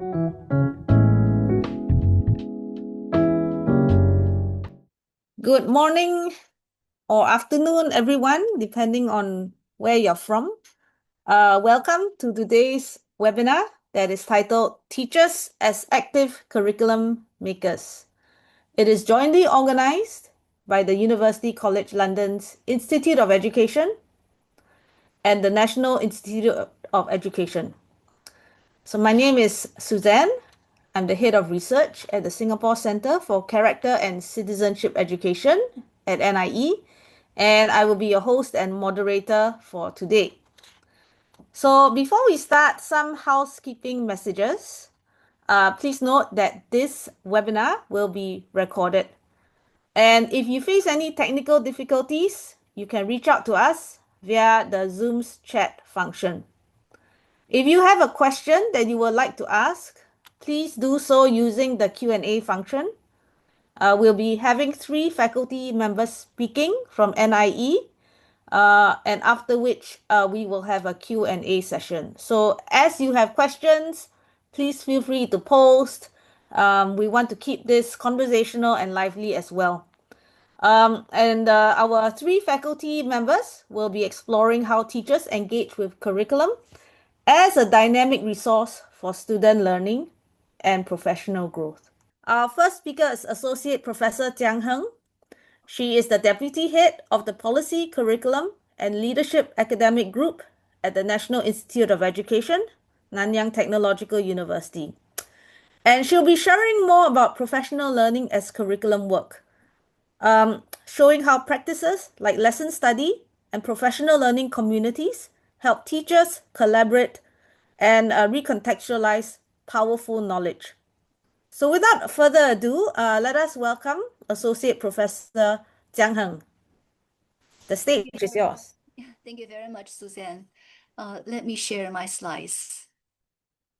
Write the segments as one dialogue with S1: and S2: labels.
S1: Good morning or afternoon, everyone, depending on where you're from. Welcome to today's webinar that is titled Teachers as Active Curriculum Makers. It is jointly organized by the University College London's Institute of Education and the National Institute of Education. So my name is Suzanne. I'm the head of research at the Singapore Centre for Character and Citizenship Education at NIE, and I will be your host and moderator for today. So before we start, some housekeeping messages. Please note that this webinar will be recorded. And if you face any technical difficulties, you can reach out to us via the Zoom's chat function. If you have a question that you would like to ask, please do so using the Q&A function. We'll be having 3 faculty members speaking from NIE, and after which we will have a Q&A session. So as you have questions, please feel free to post. We want to keep this conversational and lively as well. And our 3 faculty members will be exploring how teachers engage with curriculum as a dynamic resource for student learning and professional growth. Our first speaker is Associate Professor Jiang Heng. She is the Deputy Head of the Policy, Curriculum and Leadership Academic Group at the National Institute of Education, Nanyang Technological University. And she'll be sharing more about professional learning as curriculum work, showing how practices like lesson study and professional learning communities help teachers collaborate and recontextualize powerful knowledge. So without further ado, let us welcome Associate Professor Jiang Heng. The stage is yours.
S2: Thank you very much, Suzanne. Let me share my slides.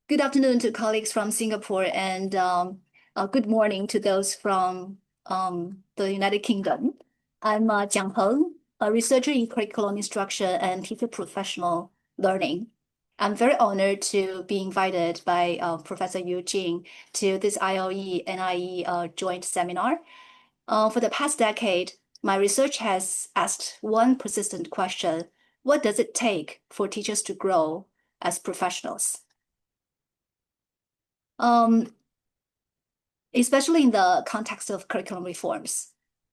S2: Good afternoon to colleagues from Singapore, and good morning to those from the United Kingdom. I'm Jiang Heng, a researcher in curriculum instruction and teacher professional learning. I'm very honored to be invited by Professor Yu Jing to this IOE NIE joint seminar. For the past decade, my research has asked one persistent question: what does it take for teachers to grow as professionals? Especially in the context of curriculum reforms.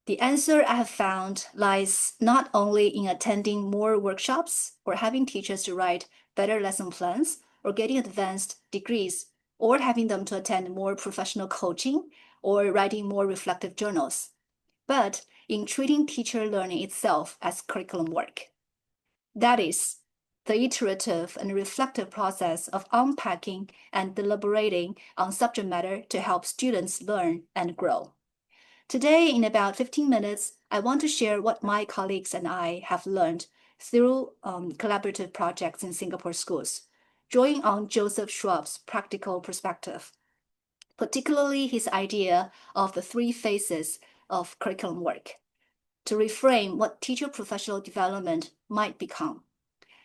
S2: The answer I have found lies not only in attending more workshops or having teachers to write better lesson plans or getting advanced degrees or having them to attend more professional coaching or writing more reflective journals, but in treating teacher learning itself as curriculum work. That is, the iterative and reflective process of unpacking and deliberating on subject matter to help students learn and grow. Today, in about 15 minutes, I want to share what my colleagues and I have learned through collaborative projects in Singapore schools, drawing on Joseph Schwab's practical perspective, particularly his idea of the 3 phases of curriculum work, to reframe what teacher professional development might become.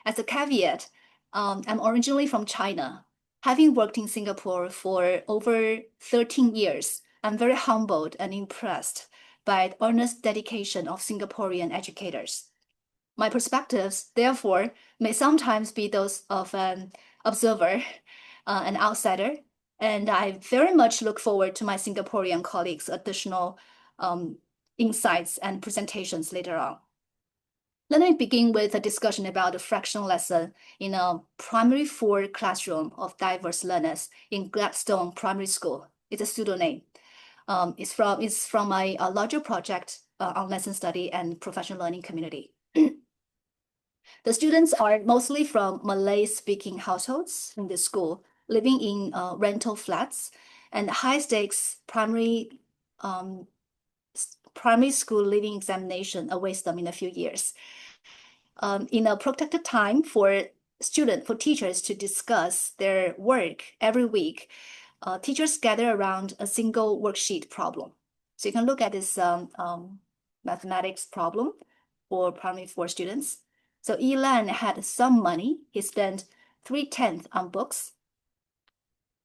S2: As a caveat, I'm originally from China. Having worked in Singapore for over 13 years, I'm very humbled and impressed by the earnest dedication of Singaporean educators. My perspectives, therefore, may sometimes be those of an observer, an outsider, and I very much look forward to my Singaporean colleagues' additional insights and presentations later on. Let me begin with a discussion about a fractional lesson in a primary 4 classroom of diverse learners in Gladstone Primary School. It's a pseudonym. It's from my larger project on lesson study and professional learning community. The students are mostly from Malay-speaking households in the school, living in rental flats, and high-stakes primary school leaving examination awaits them in a few years. In a protected time for teachers to discuss their work every week, teachers gather around a single worksheet problem. So you can look at this mathematics problem for primary 4 students. So Elan had some money. He spent 3/10 on books.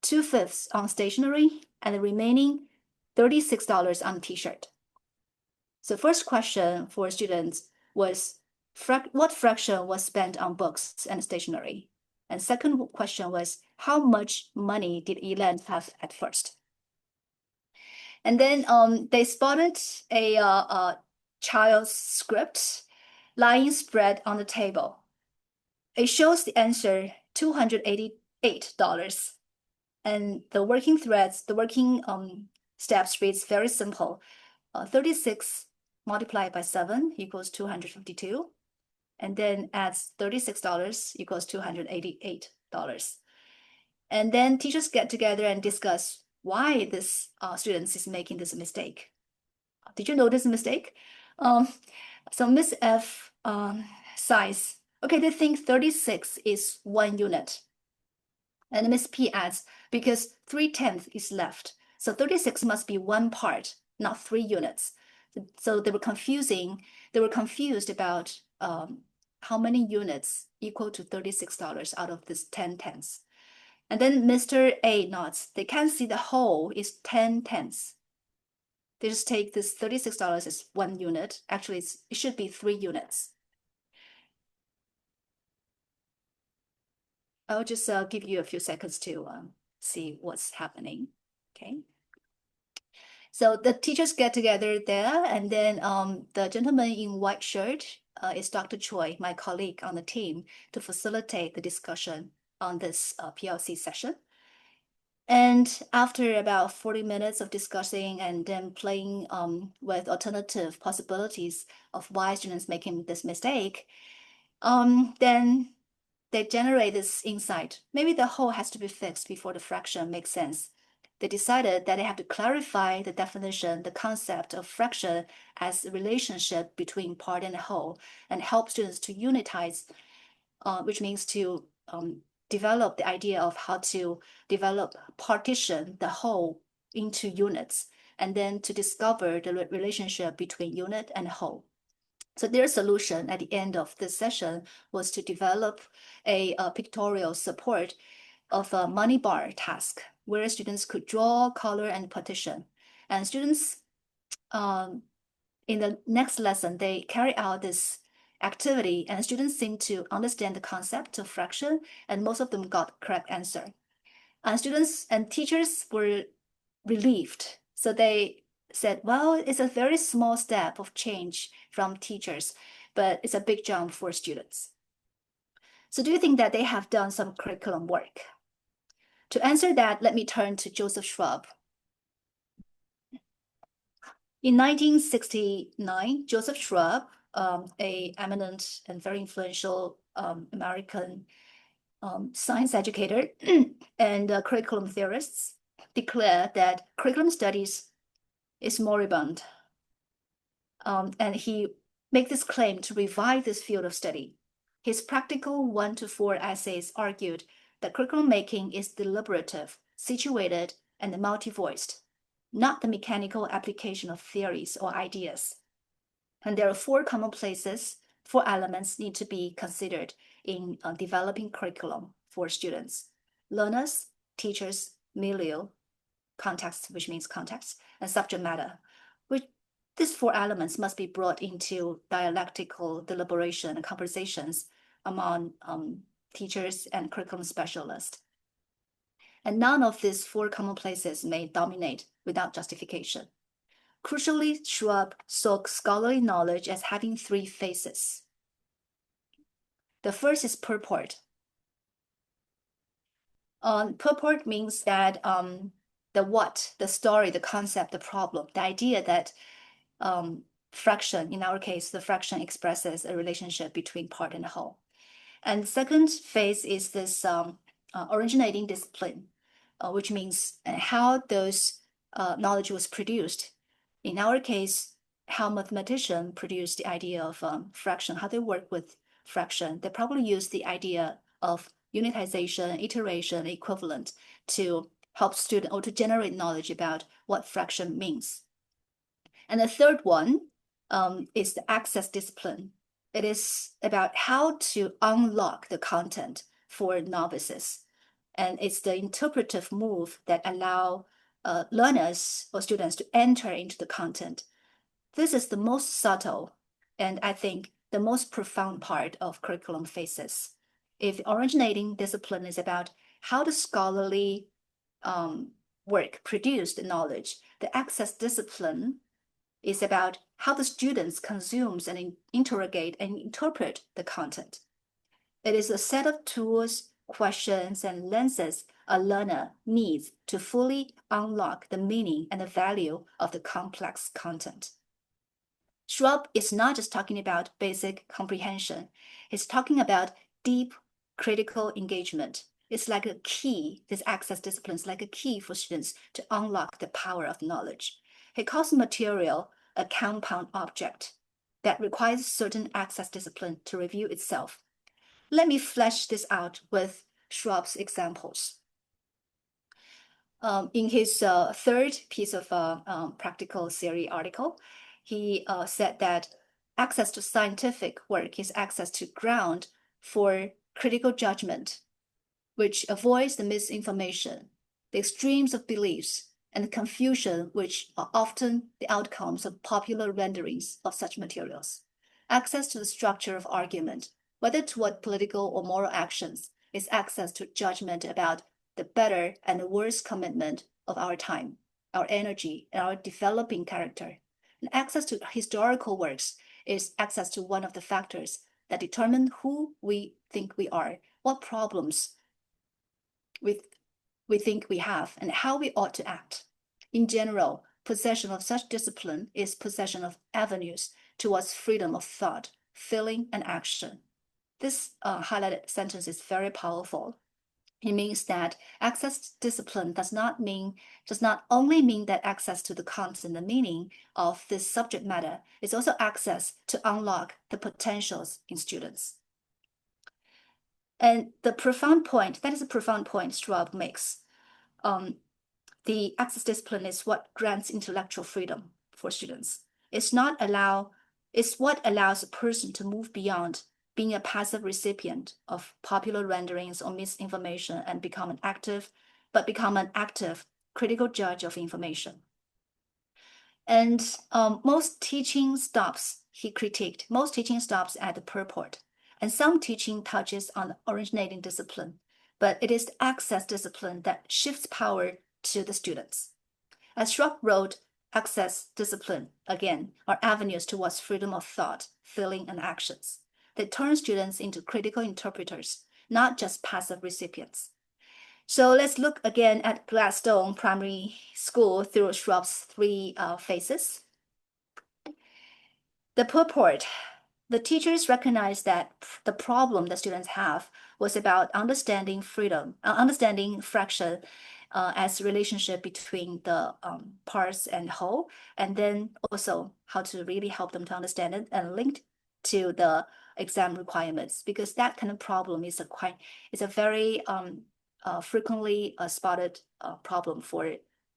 S2: 2/5 on stationery, and the remaining $36 on t-shirt. So first question for students was, what fraction was spent on books and stationery? And second question was, how much money did Elan have at first? And then they spotted a child's script lying spread on the table. It shows the answer, $288. And the working steps reads very simple. 36 multiplied by 7 equals 252. And then adds $36 equals $288. And then teachers get together and discuss why this student is making this mistake. Did you notice a mistake? So Miss F sighs. Okay, they think 36 is 1 unit. And Miss P adds, because 3/10 is left. So 36 must be 1 part, not 3 units. So they were confused about how many units equal to $36 out of this 10/10. And then Mr. A nods. They can't see the whole is 10/10. They just take this $36 as 1 unit. Actually, it should be 3 units. I'll just give you a few seconds to see what's happening. Okay. So the teachers get together there, and then the gentleman in white shirt is Dr. Choi, my colleague on the team, to facilitate the discussion on this PLC session. And after about 40 minutes of discussing and then playing with alternative possibilities of why students making this mistake, then they generate this insight. Maybe the whole has to be fixed before the fraction makes sense. They decided that they have to clarify the definition, the concept of fraction as a relationship between part and whole, and help students to unitize, which means to develop the idea of how to partition the whole into units, and then to discover the relationship between unit and whole. So their solution at the end of this session was to develop a pictorial support of a money bar task where students could draw, color, and partition. And students, in the next lesson, they carry out this activity, and students seem to understand the concept of fraction, and most of them got correct answer. And students and teachers were relieved. So they said, well, it's a very small step of change from teachers, but it's a big jump for students. So do you think that they have done some curriculum work? To answer that, let me turn to Joseph Schwab. In 1969, Joseph Schwab, a eminent and very influential American science educator and curriculum theorists, declared that curriculum studies is moribund. And he made this claim to revive this field of study. His practical 1 to 4 essays argued that curriculum making is deliberative, situated, and multi-voiced, not the mechanical application of theories or ideas. And there are 4 commonplaces, 4 elements need to be considered in developing curriculum for students: learners, teachers, milieu, context, which means context, and subject matter. These 4 elements must be brought into dialectical deliberation and conversations among teachers and curriculum specialists. And none of these 4 commonplaces may dominate without justification. Crucially, Schwab saw scholarly knowledge as having 3 phases. The first is purport. Purport means that the what, the story, the concept, the problem, the idea that fraction, in our case, the fraction expresses a relationship between part and whole. And the second phase is this originating discipline, which means how those knowledge was produced. In our case, how mathematicians produce the idea of fraction, how they work with fraction. They probably use the idea of unitization, iteration, equivalent to help students or to generate knowledge about what fraction means. And the third one is the access discipline. It is about how to unlock the content for novices. And it's the interpretive move that allow learners or students to enter into the content. This is the most subtle and I think the most profound part of curriculum phases. If originating discipline is about how the scholarly work produced the knowledge, the access discipline is about how the students consumes and interrogate and interpret the content. It is a set of tools, questions, and lenses a learner needs to fully unlock the meaning and the value of the complex content. Schwab is not just talking about basic comprehension. He's talking about deep critical engagement. It's like a key, this access discipline is like a key for students to unlock the power of knowledge. He calls material a compound object that requires certain access discipline to review itself. Let me flesh this out with Schwab's examples. In his third piece of practical theory article, he said that access to scientific work is access to ground for critical judgment, which avoids the misinformation, the extremes of beliefs, and the confusion, which are often the outcomes of popular renderings of such materials. Access to the structure of argument, whether toward political or moral actions, is access to judgment about the better and the worse commitment of our time, our energy, and our developing character. And access to historical works is access to one of the factors that determine who we think we are, what problems we think we have, and how we ought to act. In general, possession of such discipline is possession of avenues towards freedom of thought, feeling, and action. This highlighted sentence is very powerful. It means that access discipline does not only mean that access to the content and meaning of this subject matter, it's also access to unlock the potentials in students. And that is a profound point Schwab makes. The access discipline is what grants intellectual freedom for students. It's what allows a person to move beyond being a passive recipient of popular renderings or misinformation and become an active critical judge of information. And most teaching stops, he critiqued, at the purport. And some teaching touches on originating discipline, but it is the access discipline that shifts power to the students. As Schwab wrote, access discipline, again, are avenues towards freedom of thought, feeling, and actions. They turn students into critical interpreters, not just passive recipients. So let's look again at Gladstone Primary School through Schwab's three phases. The purport. The teachers recognized that the problem the students have was about understanding fraction as relationship between the parts and whole, and then also how to really help them to understand it and linked to the exam requirements, because that kind of problem is a very frequently spotted problem for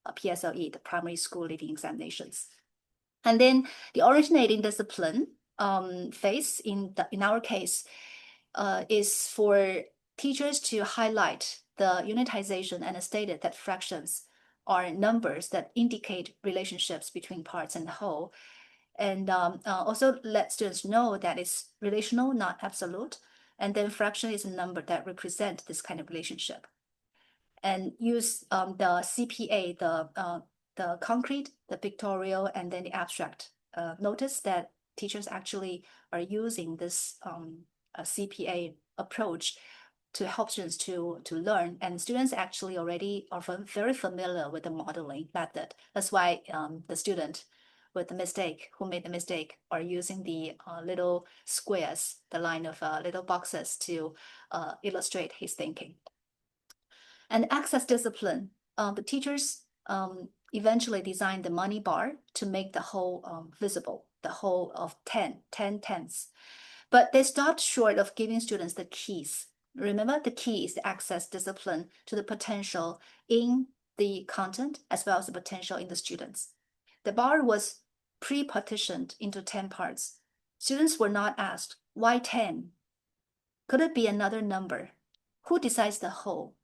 S2: PSLE, the primary school leaving examinations. And then the originating discipline phase in our case is for teachers to highlight the unitization and stated that fractions are numbers that indicate relationships between parts and whole, and also let students know that it's relational, not absolute, and then fraction is a number that represent this kind of relationship. And use the CPA, the concrete, the pictorial, and then the abstract. Notice that teachers actually are using this CPA approach to help students to learn, and students actually already are very familiar with the modeling method. That's why the student with the mistake, who made the mistake, are using the little squares, the line of little boxes to illustrate his thinking. And access discipline, the teachers eventually designed the money bar to make the whole visible, the whole of 10 tenths. But they stopped short of giving students the keys. Remember, the key is the access discipline to the potential in the content as well as the potential in the students. The bar was pre-partitioned into 10 parts. Students were not asked, why 10? Could it be another number? Who decides the whole?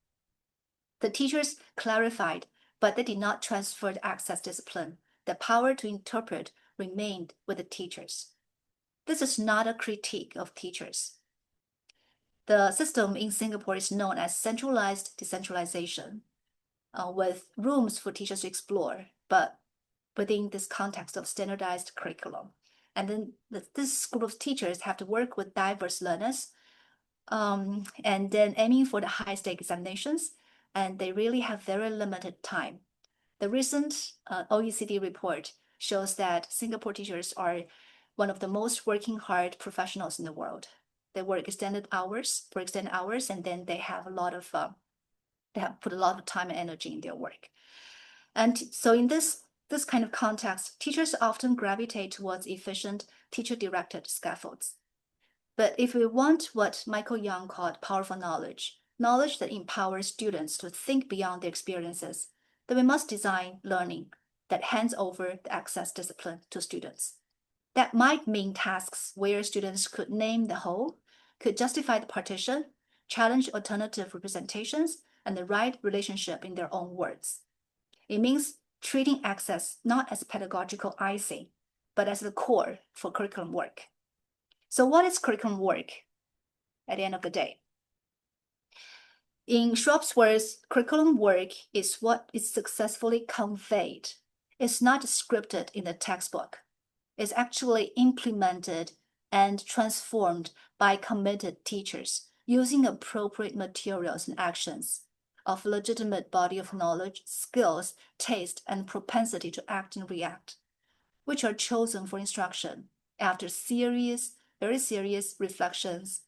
S2: The teachers clarified, but they did not transfer the access discipline. The power to interpret remained with the teachers. This is not a critique of teachers. The system in Singapore is known as centralized decentralization, with rooms for teachers to explore, but within this context of standardized curriculum. And then this group of teachers have to work with diverse learners, and then aiming for the high-stake examinations, and they really have very limited time. The recent OECD report shows that Singapore teachers are one of the most working hard professionals in the world. They work extended hours, and then they have they have put a lot of time and energy in their work. And so in this kind of context, teachers often gravitate towards efficient teacher-directed scaffolds. But if we want what Michael Young called powerful knowledge, knowledge that empowers students to think beyond their experiences, then we must design learning that hands over the access discipline to students. That might mean tasks where students could name the whole, could justify the partition, challenge alternative representations, and the right relationship in their own words. It means treating access not as pedagogical icing, but as the core for curriculum work. So what is curriculum work at the end of the day? In Schwab's words, curriculum work is what is successfully conveyed. It's not scripted in the textbook. It's actually implemented and transformed by committed teachers using appropriate materials and actions of legitimate body of knowledge, skills, taste, and propensity to act and react, which are chosen for instruction after very serious reflections,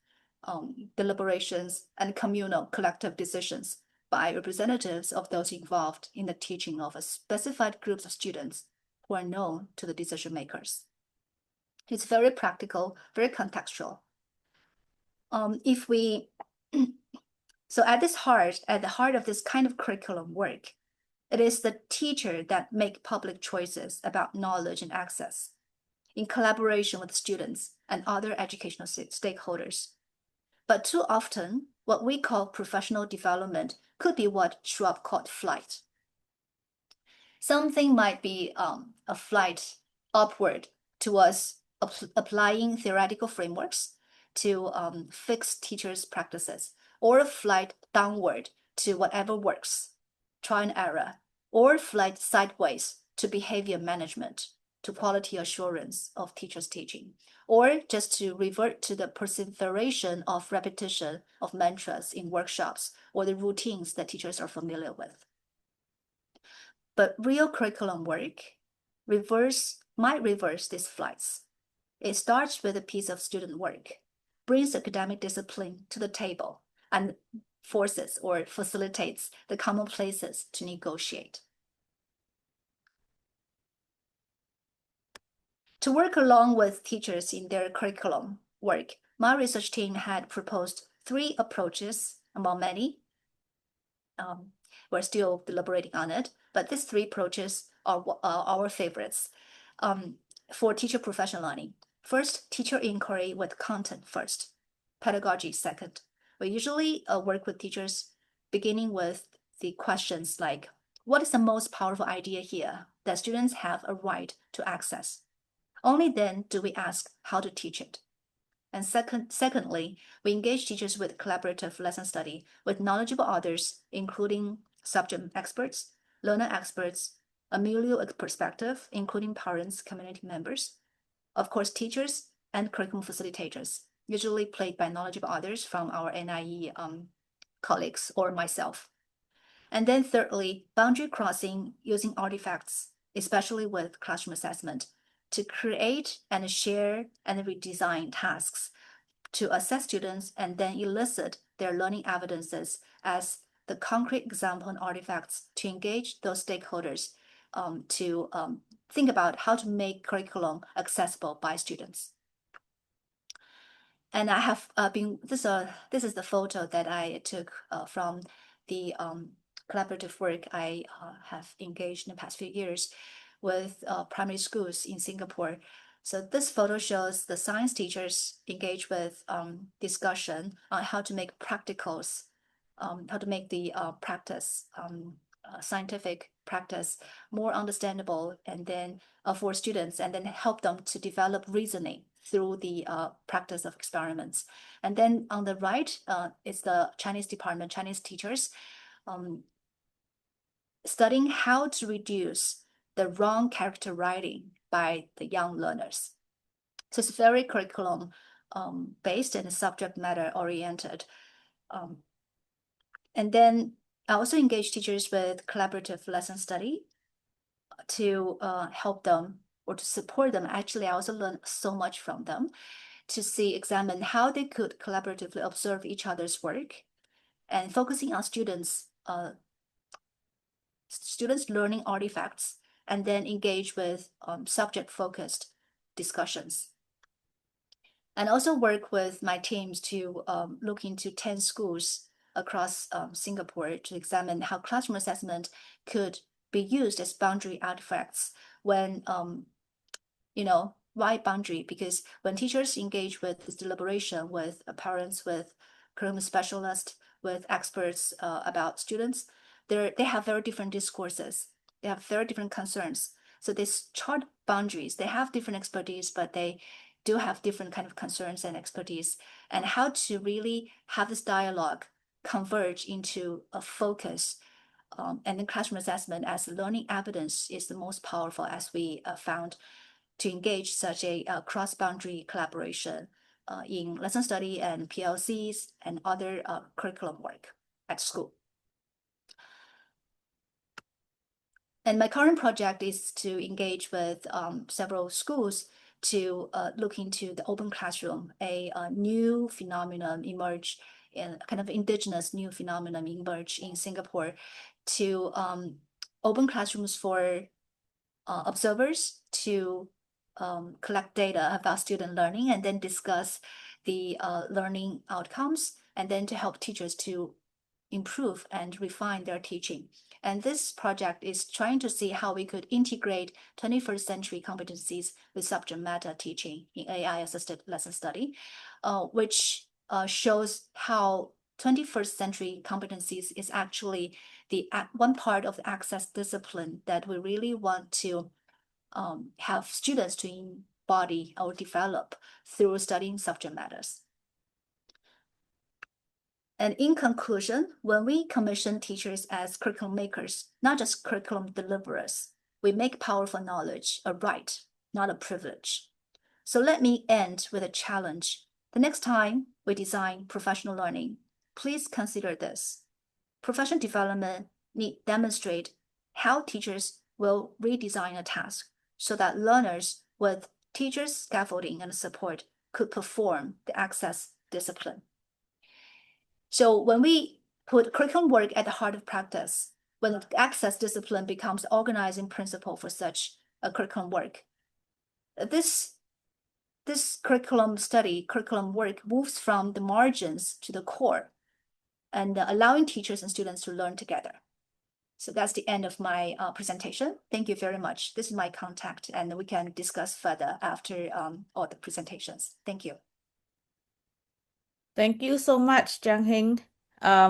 S2: deliberations, and communal collective decisions by representatives of those involved in the teaching of a specified groups of students who are known to the decision makers. It's very practical, very contextual. So at the heart of this kind of curriculum work, it is the teacher that make public choices about knowledge and access in collaboration with students and other educational stakeholders. But too often, what we call professional development could be what Schwab called flight. Something might be a flight upward towards applying theoretical frameworks to fix teachers' practices, or a flight downward to whatever works, trial and error, or flight sideways to behavior management, to quality assurance of teachers' teaching, or just to revert to the perseveration of repetition of mantras in workshops or the routines that teachers are familiar with. But real curriculum work might reverse these flights. It starts with a piece of student work, brings academic discipline to the table, and forces or facilitates the common places to negotiate. To work along with teachers in their curriculum work, my research team had proposed 3 approaches among many. We're still deliberating on it, but these 3 approaches are our favorites for teacher professional learning. First, teacher inquiry with content first, pedagogy second. We usually work with teachers beginning with the questions like, what is the most powerful idea here that students have a right to access? Only then do we ask how to teach it. And secondly, we engage teachers with collaborative lesson study with knowledgeable others, including subject experts, learner experts, a milieu perspective, including parents, community members, of course, teachers and curriculum facilitators, usually played by knowledgeable others from our NIE colleagues or myself. And then thirdly, boundary crossing using artifacts, especially with classroom assessment, to create and share and redesign tasks to assess students and then elicit their learning evidences as the concrete example and artifacts to engage those stakeholders to think about how to make curriculum accessible by students. And I have this is the photo that I took from the collaborative work I have engaged in the past few years with primary schools in Singapore. So this photo shows the science teachers engage with discussion on how to make practicals how to make the practice, scientific practice more understandable, and then for students, and then help them to develop reasoning through the practice of experiments. And then on the right is the Chinese department, Chinese teachers, studying how to reduce the wrong character writing by the young learners. So it's very curriculum based and subject matter oriented. And then I also engage teachers with collaborative lesson study to help them or to support them. Actually, I also learned so much from them to examine how they could collaboratively observe each other's work and focusing on students' learning artifacts, and then engage with subject-focused discussions. And also work with my teams to look into 10 schools across Singapore to examine how classroom assessment could be used as boundary artifacts when, why boundary? Because when teachers engage with this deliberation with parents, with curriculum specialists, with experts about students, they have very different discourses. They have very different concerns. So they chart boundaries. They have different expertise, but they do have different kind of concerns and expertise, and how to really have this dialogue converge into a focus. And then classroom assessment as learning evidence is the most powerful, as we found, to engage such a cross-boundary collaboration in lesson study and PLCs and other curriculum work at school. And my current project is to engage with several schools to look into the open classroom, a new phenomenon emerge, in kind of indigenous new phenomenon emerge in Singapore, to open classrooms for observers to collect data about student learning and then discuss the learning outcomes, and then to help teachers to improve and refine their teaching. And this project is trying to see how we could integrate 21st century competencies with subject matter teaching in AI-assisted lesson study, which shows how 21st century competencies is actually the one part of the access discipline that we really want to have students to embody or develop through studying subject matters. And in conclusion, when we commission teachers as curriculum makers, not just curriculum deliverers, we make powerful knowledge a right, not a privilege. So let me end with a challenge. The next time we design professional learning, please consider this. Professional development need demonstrate how teachers will redesign a task so that learners with teachers' scaffolding and support could perform the access discipline. So when we put curriculum work at the heart of practice, when the access discipline becomes organizing principle for such a curriculum work, this curriculum study, curriculum work moves from the margins to the core, and allowing teachers and students to learn together. So that's the end of my presentation. Thank you very much. This is my contact, and we can discuss further after all the presentations. Thank you.
S1: Thank you so much, Jiang Heng.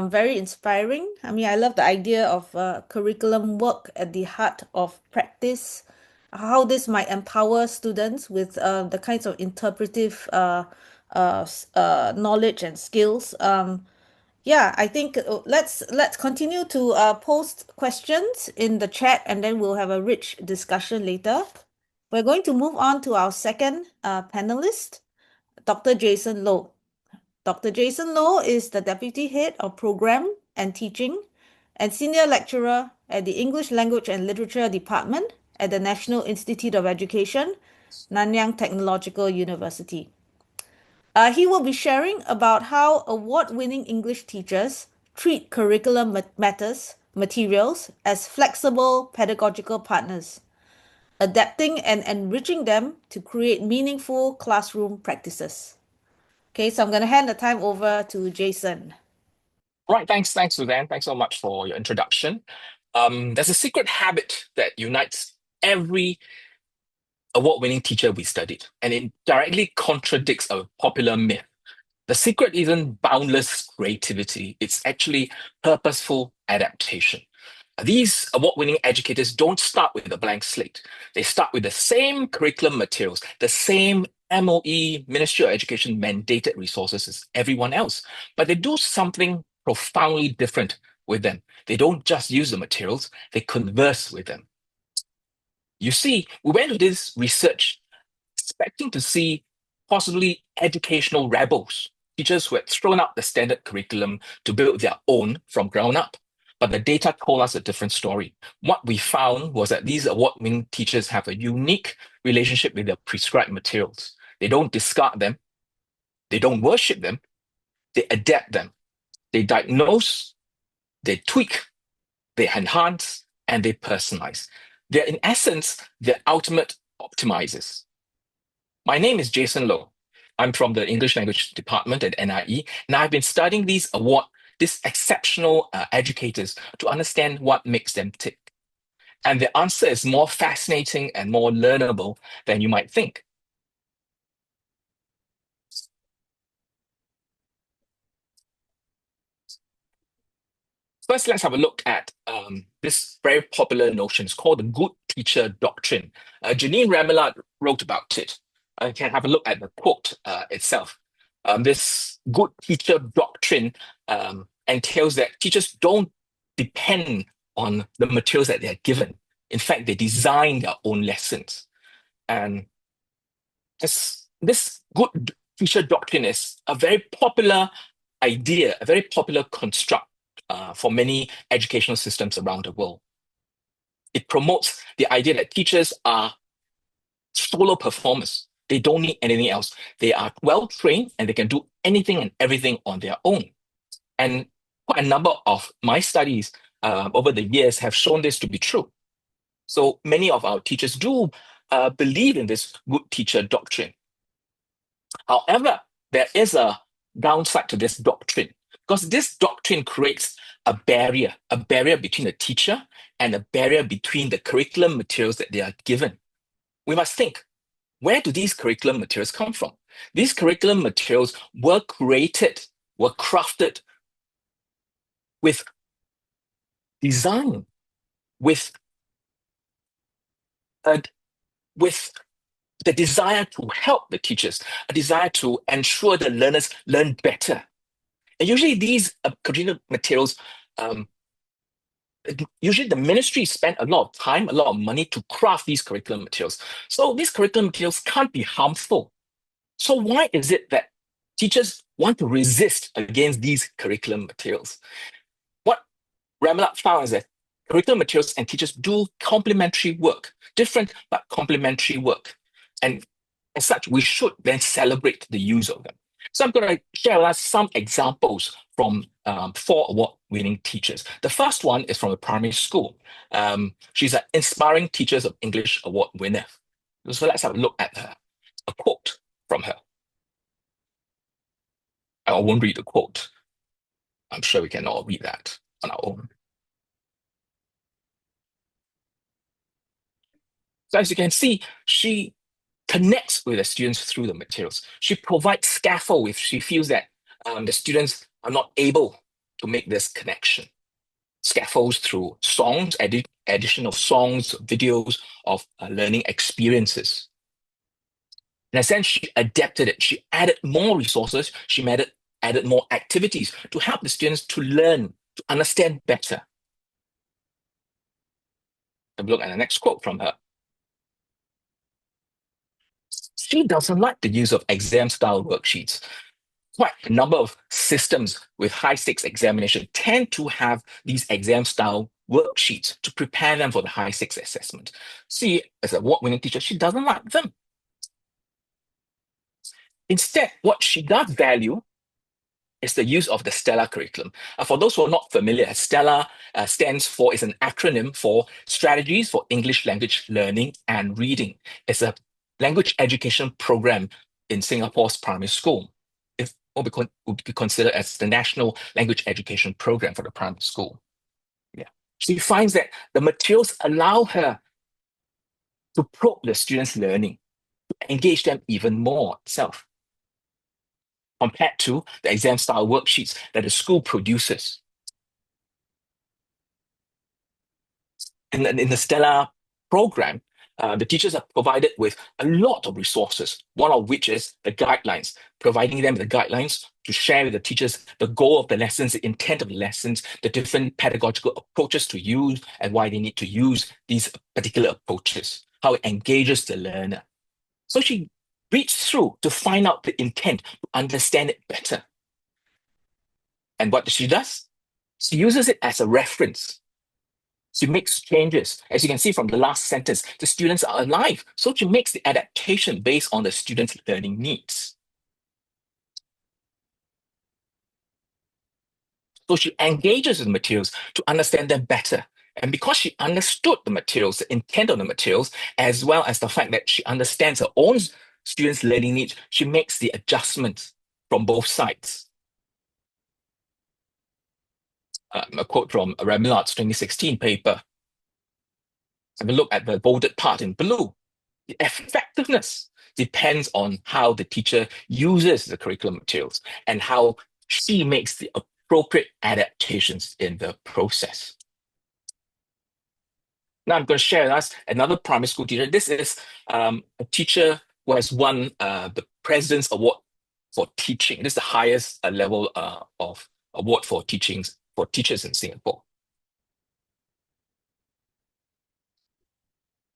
S1: Very inspiring. I mean, I love the idea of curriculum work at the heart of practice, how this might empower students with the kinds of interpretive knowledge and skills. Yeah, I think let's continue to post questions in the chat, and then we'll have a rich discussion later. We're going to move on to our second panelist, Dr. Jason Low. Dr. Jason Low is the Deputy Head of Program and Teaching and Senior Lecturer at the English Language and Literature Department at the National Institute of Education, Nanyang Technological University. He will be sharing about how award-winning English teachers treat curriculum materials as flexible pedagogical partners, adapting and enriching them to create meaningful classroom practices. Okay, so I'm going to hand the time over to Jason.
S3: Right, thanks, Suzanne. Thanks so much for your introduction. There's a secret habit that unites every award-winning teacher we studied, and it directly contradicts a popular myth The secret isn't boundless creativity, it's actually purposeful adaptation. These award-winning educators don't start with a blank slate. They start with the same curriculum materials, the same MOE, Ministry of Education mandated resources as everyone else, but they do something profoundly different with them. They don't just use the materials, they converse with them. You see, we went to this research expecting to see possibly educational rebels, teachers who had thrown out the standard curriculum to build their own from ground up. But the data told us a different story. What we found was that these award-winning teachers have a unique relationship with their prescribed materials. They don't discard them, they don't worship them, they adapt them. They diagnose, they tweak, they enhance, and they personalize. They're, in essence, the ultimate optimizers. My name is Jason Low. I'm from the English Language Department at NIE, and I've been studying these exceptional educators to understand what makes them tick. And the answer is more fascinating and more learnable than you might think. First, let's have a look at this very popular notion. It's called the good teacher doctrine. Janine Remillard wrote about it. You can have a look at the quote itself. This good teacher doctrine entails that teachers don't depend on the materials that they're given. In fact, they design their own lessons. And this good teacher doctrine is a very popular idea, a very popular construct for many educational systems around the world. It promotes the idea that teachers are solo performers. They don't need anything else. They are well trained and they can do anything and everything on their own. And quite a number of my studies over the years have shown this to be true. So many of our teachers do believe in this good teacher doctrine. However, there is a downside to this doctrine because this doctrine creates a barrier between the teacher and a barrier between the curriculum materials that they are given. We must think, where do these curriculum materials come from? These curriculum materials were created, were crafted with design, with the desire to help the teachers, a desire to ensure the learners learn better. And usually these curriculum materials, usually the ministry spend a lot of time, a lot of money to craft these curriculum materials. So these curriculum materials can't be harmful. So why is it that teachers want to resist against these curriculum materials? What Remillard found is that curriculum materials and teachers do complementary work, different but complementary work. And as such, we should then celebrate the use of them. So I'm going to share with us some examples from 4 award-winning teachers. The first one is from a primary school. She's an Inspiring Teachers of English Award winner. So let's have a look at a quote from her. I won't read the quote. I'm sure we can all read that on our own. So as you can see, she connects with the students through the materials. She provides scaffold if she feels that the students are not able to make this connection. Scaffolds through songs, addition of songs, videos of learning experiences. In a sense, she adapted it. She added more resources. She added more activities to help the students to learn, to understand better. Have a look at the next quote from her. She doesn't like the use of exam-style worksheets. Quite a number of systems with high-stakes examination tend to have these exam-style worksheets to prepare them for the high-stakes assessment. She, as a award-winning teacher, she doesn't like them. Instead, what she does value is the use of the STELLA curriculum. For those who are not familiar, STELLA is an acronym for Strategies for English Language Learning and Reading. It's a language education program in Singapore's primary school. It would be considered as the national language education program for the primary school. Yeah. She finds that the materials allow her to probe the students' learning, to engage them even more itself. compared to the exam-style worksheets that the school produces. In the Stella program, the teachers are provided with a lot of resources, one of which is the guidelines, providing them the guidelines to share with the teachers the goal of the lessons, the intent of the lessons, the different pedagogical approaches to use, and why they need to use these particular approaches, how it engages the learner. So she reads through to find out the intent, to understand it better. And what she does? She uses it as a reference. She makes changes. As you can see from the last sentence, the students are alive. So she makes the adaptation based on the students' learning needs. So she engages with the materials to understand them better. And because she understood the materials, the intent of the materials, as well as the fact that she understands her own students' learning needs, she makes the adjustments from both sides. A quote from Remillard's 2016 paper. Have a look at the bolded part in blue. The effectiveness depends on how the teacher uses the curriculum materials and how she makes the appropriate adaptations in the process. Now I'm going to share with us another primary school teacher. This is a teacher who has won the President's Award for teaching. This is the highest level of award for teachers in Singapore.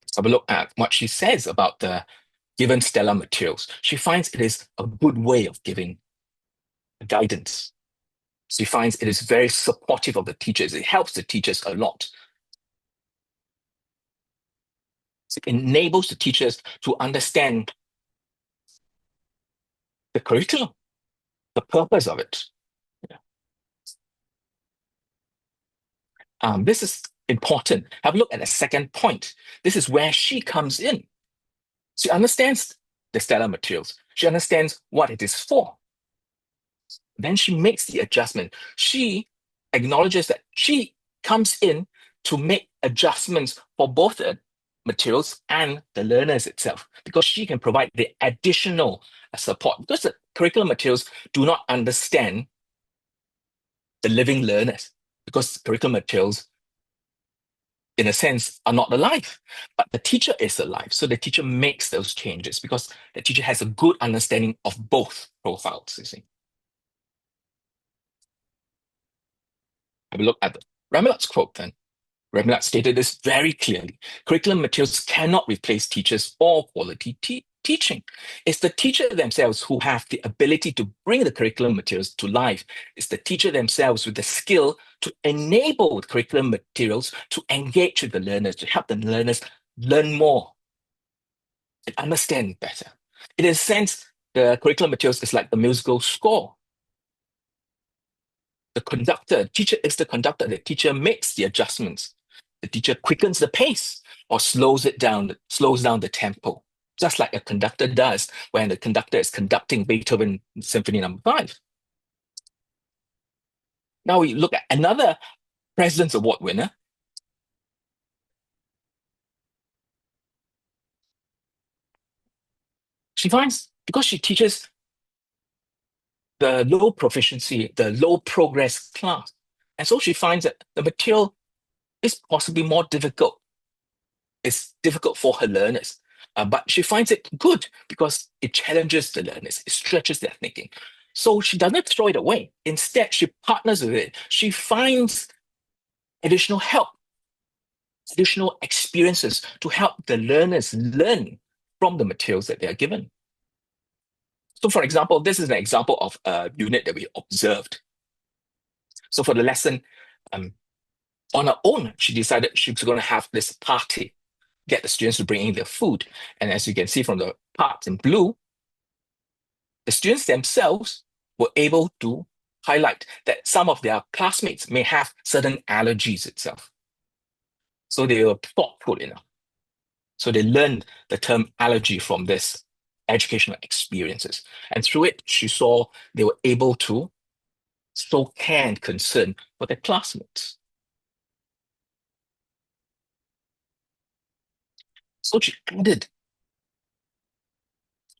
S3: Let's have a look at what she says about the given Stella materials. She finds it is a good way of giving guidance. She finds it is very supportive of the teachers. It helps the teachers a lot. It enables the teachers to understand the curriculum, the purpose of it. This is important. Have a look at the second point. This is where she comes in. She understands the Stella materials. She understands what it is for. Then she makes the adjustment. She acknowledges that she comes in to make adjustments for both the materials and the learners itself, because she can provide the additional support. Because the curriculum materials do not understand the living learners, because curriculum materials, in a sense, are not alive, but the teacher is alive. So the teacher makes those changes because the teacher has a good understanding of both profiles, you see. Have a look at Remillard's quote then. Remillard stated this very clearly. Curriculum materials cannot replace teachers or quality teaching. It's the teacher themselves who have the ability to bring the curriculum materials to life. It's the teacher themselves with the skill to enable the curriculum materials to engage with the learners, to help the learners learn more and understand better. In a sense, the curriculum materials is like the musical score. The conductor, teacher is the conductor. The teacher makes the adjustments. The teacher quickens the pace or slows down the tempo, just like a conductor does when the conductor is conducting Beethoven Symphony No. 5. Now we look at another President's Award winner. She finds, because she teaches the low proficiency, the low progress class, and so she finds that the material is possibly more difficult. It's difficult for her learners. But she finds it good because it challenges the learners, it stretches their thinking. So she doesn't throw it away. Instead, she partners with it. She finds additional help, additional experiences to help the learners learn from the materials that they are given. So, for example, this is an example of a unit that we observed. So, for the lesson, on her own, she decided she was going to have this party, get the students to bring in their food. And as you can see from the parts in blue, the students themselves were able to highlight that some of their classmates may have certain allergies itself. So they were thoughtful enough. So they learned the term allergy from this educational experiences. And through it, she saw they were able to show care and concern for their classmates. So she added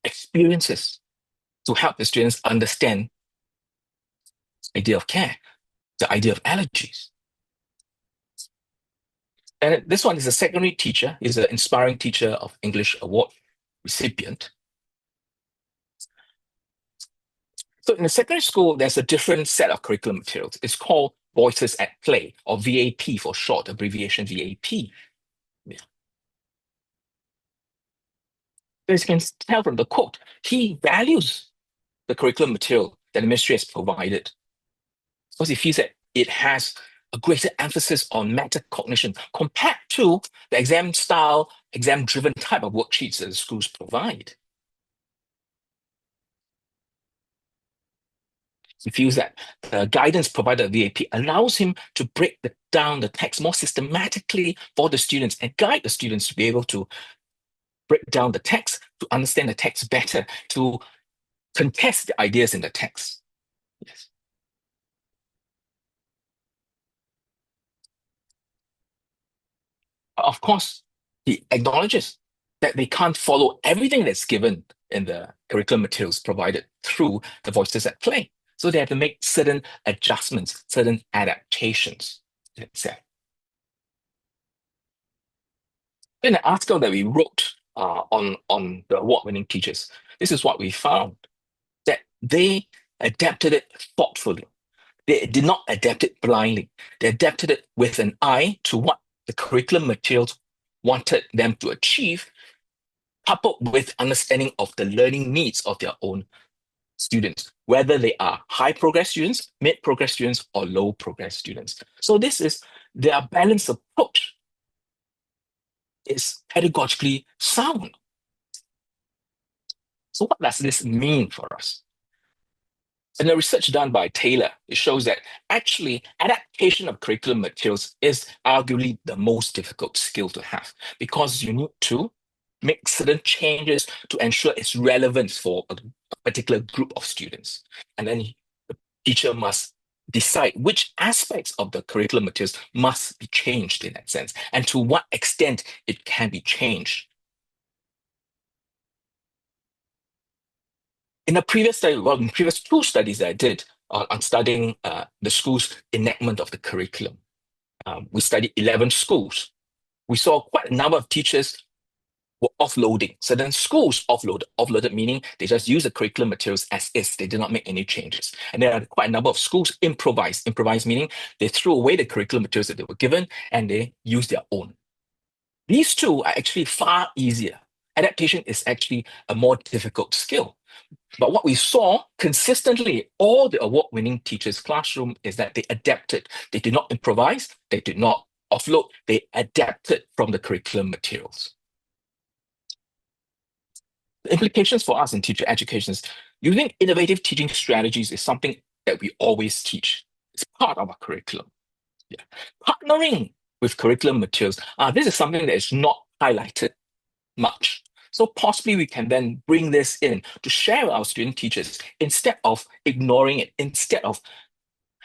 S3: experiences to help the students understand the idea of care, the idea of allergies. And this one is a secondary teacher, is an inspiring teacher of English award recipient. So in the secondary school, there's a different set of curriculum materials. It's called Voices at Play, or VAP for short, abbreviation VAP. Yeah. As you can tell from the quote, he values the curriculum material that the ministry has provided because he feels that it has a greater emphasis on metacognition compared to the exam style, exam-driven type of worksheets that the schools provide. He feels that the guidance provided by VAP allows him to break down the text more systematically for the students and guide the students to be able to break down the text, to understand the text better, to contest the ideas in the text. Yes. Of course, he acknowledges that they can't follow everything that's given in the curriculum materials provided through the Voices at Play. So they have to make certain adjustments, certain adaptations. In an article that we wrote on the award-winning teachers, this is what we found, that they adapted it thoughtfully. They did not adapt it blindly. They adapted it with an eye to what the curriculum materials wanted them to achieve, coupled with understanding of the learning needs of their own students, whether they are high progress students, mid progress students, or low progress students. So this is their balanced approach is pedagogically sound. So what does this mean for us? In the research done by Taylor, it shows that actually adaptation of curriculum materials is arguably the most difficult skill to have because you need to make certain changes to ensure its relevance for a particular group of students. And then the teacher must decide which aspects of the curriculum materials must be changed in that sense and to what extent it can be changed. In the previous study, well, in previous two studies that I did on studying the school's enactment of the curriculum, we studied 11 schools. We saw quite a number of teachers were offloading. Certain schools offloaded meaning they just use the curriculum materials as is. They did not make any changes. And there are quite a number of schools improvised. Improvised meaning they threw away the curriculum materials that they were given and they used their own. These two are actually far easier. Adaptation is actually a more difficult skill. But what we saw consistently, all the award-winning teachers' classroom is that they adapted. They did not improvise. They did not offload. They adapted from the curriculum materials. The implications for us in teacher education is using innovative teaching strategies is something that we always teach. It's part of our curriculum. Yeah. Partnering with curriculum materials, this is something that is not highlighted much. So possibly we can then bring this in to share with our student teachers instead of ignoring it, instead of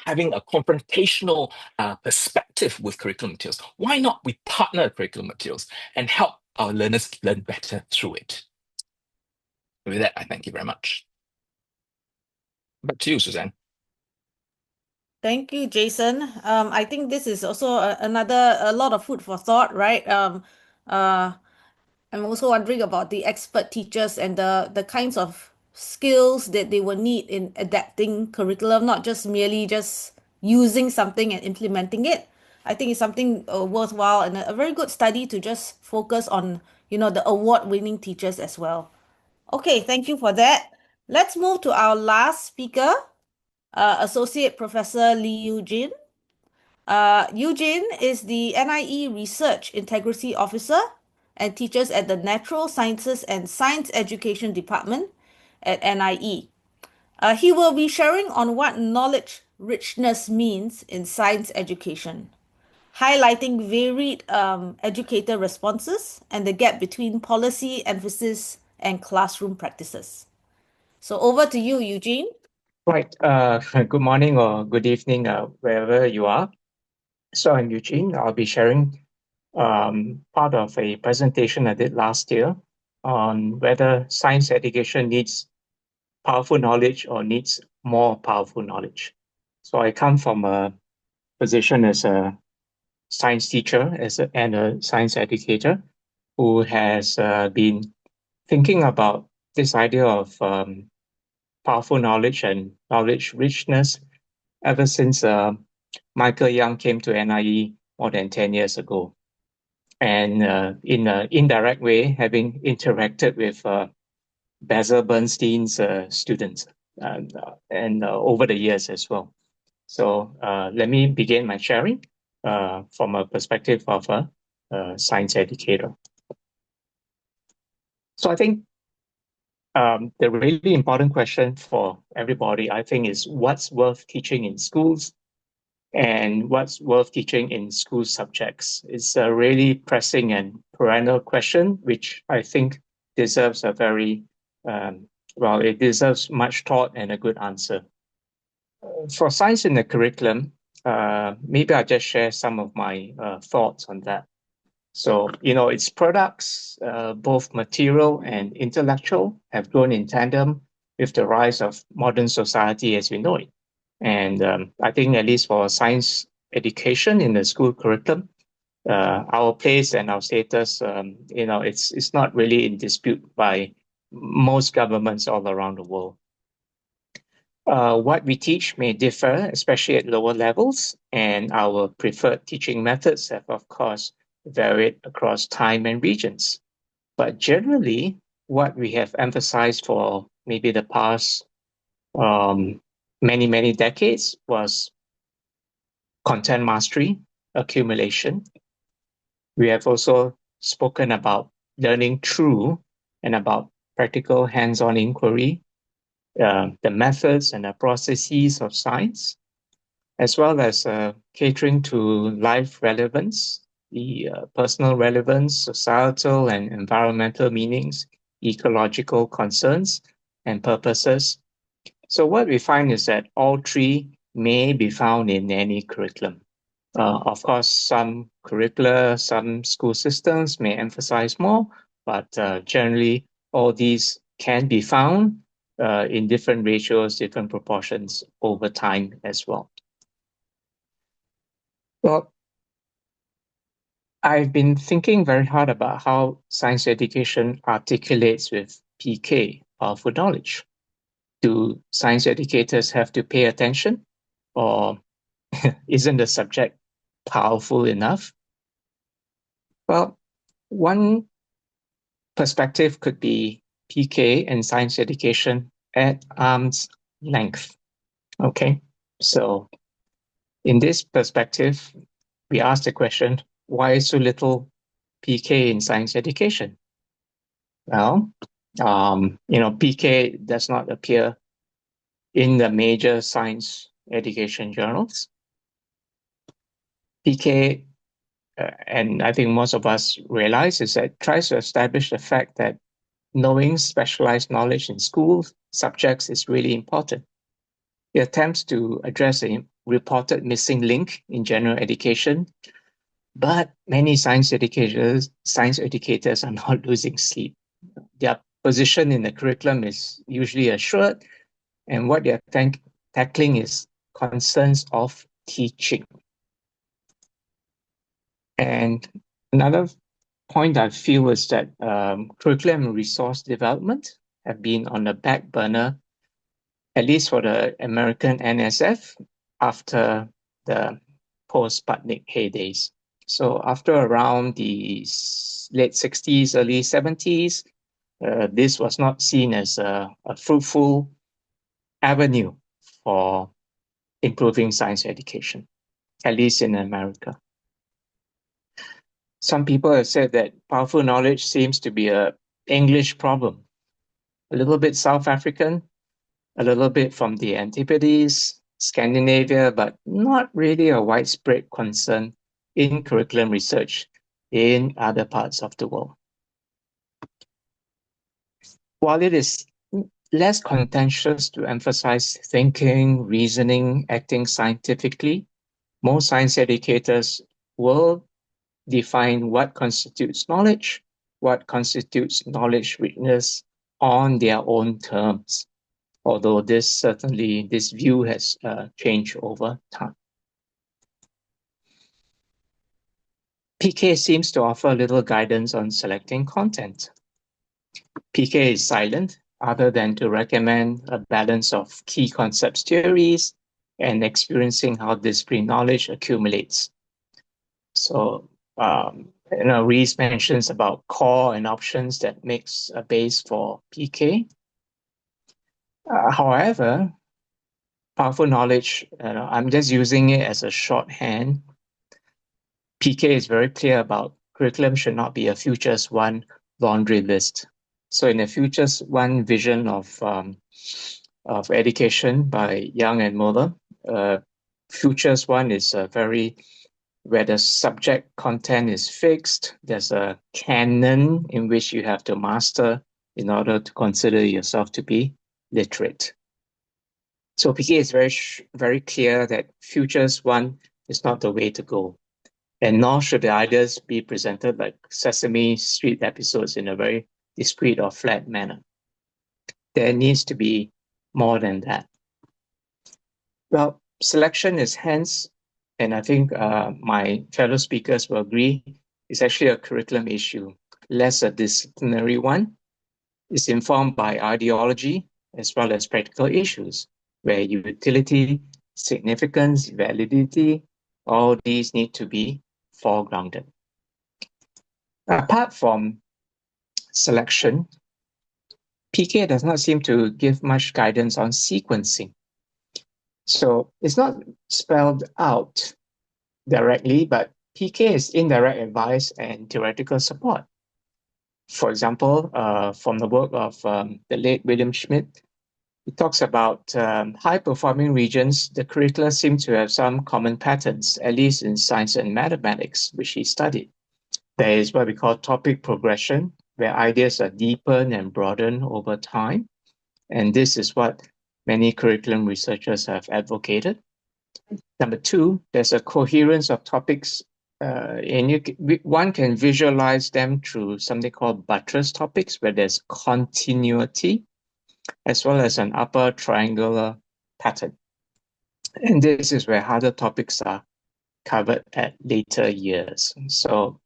S3: having a confrontational perspective with curriculum materials. Why not we partner with curriculum materials and help our learners learn better through it? With that, I thank you very much. Back to you, Suzanne.
S1: Thank you, Jason. I think this is also a lot of food for thought, right? I'm also wondering about the expert teachers and the kinds of skills that they will need in adapting curriculum, not just merely just using something and implementing it. I think it's something worthwhile and a very good study to just focus on, the award-winning teachers as well. Okay, thank you for that. Let's move to our last speaker, Associate Professor Lee Eugene. Eugene is the NIE Research Integrity Officer and teaches at the Natural Sciences and Science Education Department at NIE. He will be sharing on what knowledge richness means in science education, highlighting varied educator responses and the gap between policy emphasis and classroom practices. So over to you, Eugene.
S4: Right. Good morning or good evening, wherever you are. So I'm Eugene. I'll be sharing part of a presentation I did last year on whether science education needs powerful knowledge or needs more powerful knowledge. So I come from a position as a science teacher and a science educator who has been thinking about this idea of powerful knowledge and knowledge richness ever since Michael Young came to NIE more than 10 years ago. And in an indirect way, having interacted with Basil Bernstein's students and over the years as well. So let me begin my sharing from a perspective of a science educator. So I think the really important question for everybody, I think, is what's worth teaching in schools and what's worth teaching in school subjects. It's a really pressing and perennial question, which I think deserves a very, it deserves much thought and a good answer. For science in the curriculum, maybe I'll just share some of my thoughts on that. So, its products, both material and intellectual, have grown in tandem with the rise of modern society as we know it. And I think at least for science education in the school curriculum, our place and our status, it's not really in dispute by most governments all around the world. What we teach may differ, especially at lower levels, and our preferred teaching methods have, of course, varied across time and regions. But generally, what we have emphasized for maybe the past many decades was content mastery, accumulation. We have also spoken about learning through and about practical hands-on inquiry, the methods and the processes of science, as well as catering to life relevance, the personal relevance, societal and environmental meanings, ecological concerns and purposes. So what we find is that all three may be found in any curriculum. Of course, some curricula, some school systems may emphasize more, but generally all these can be found in different ratios, different proportions over time as well. Well, I've been thinking very hard about how science education articulates with PK, powerful knowledge. Do science educators have to pay attention, or isn't the subject powerful enough? Well, one perspective could be PK and science education at arm's length. Okay, so in this perspective, we ask the question, why so little PK in science education? Well, PK does not appear in the major science education journals. PK, and I think most of us realize, is that it tries to establish the fact that knowing specialized knowledge in school subjects is really important. It attempts to address a reported missing link in general education, but many science educators are not losing sleep. Their position in the curriculum is usually assured, and what they're tackling is concerns of teaching. And another point I feel is that curriculum and resource development have been on the back burner, at least for the American NSF, after the post-Sputnik heydays. So after around the late 60s, early 70s, this was not seen as a fruitful avenue for improving science education, at least in America. Some people have said that powerful knowledge seems to be an English problem, a little bit South African, a little bit from the Antipodes, Scandinavia, but not really a widespread concern in curriculum research in other parts of the world. While it is less contentious to emphasize thinking, reasoning, acting scientifically, most science educators will define what constitutes knowledge, what constitutes knowledge richness on their own terms. although this view has changed over time. PK seems to offer little guidance on selecting content. PK is silent, other than to recommend a balance of key concepts theories and experiencing how discrete knowledge accumulates. So, Reese mentions about core and options that makes a base for PK. However, powerful knowledge, I'm just using it as a shorthand. PK is very clear about curriculum should not be a futures one laundry list. So in a futures one vision of education by Young and Muller, futures one is a very where the subject content is fixed. There's a canon in which you have to master in order to consider yourself to be literate. So PK is very clear that futures one is not the way to go. And nor should the ideas be presented like Sesame Street episodes in a very discrete or flat manner. There needs to be more than that. Well, selection is hence, and I think my fellow speakers will agree, is actually a curriculum issue, less a disciplinary one. It's informed by ideology as well as practical issues, where utility, significance, validity, all these need to be foregrounded. Apart from selection, PK does not seem to give much guidance on sequencing. So it's not spelled out directly, but PK is indirect advice and theoretical support. For example, from the work of the late William Schmidt, he talks about high-performing regions. The curricula seem to have some common patterns, at least in science and mathematics, which he studied. There is what we call topic progression, where ideas are deepened and broadened over time. And this is what many curriculum researchers have advocated. Number two, there's a coherence of topics, and one can visualize them through something called buttress topics, where there's continuity, as well as an upper triangular pattern. And this is where harder topics are covered at later years. So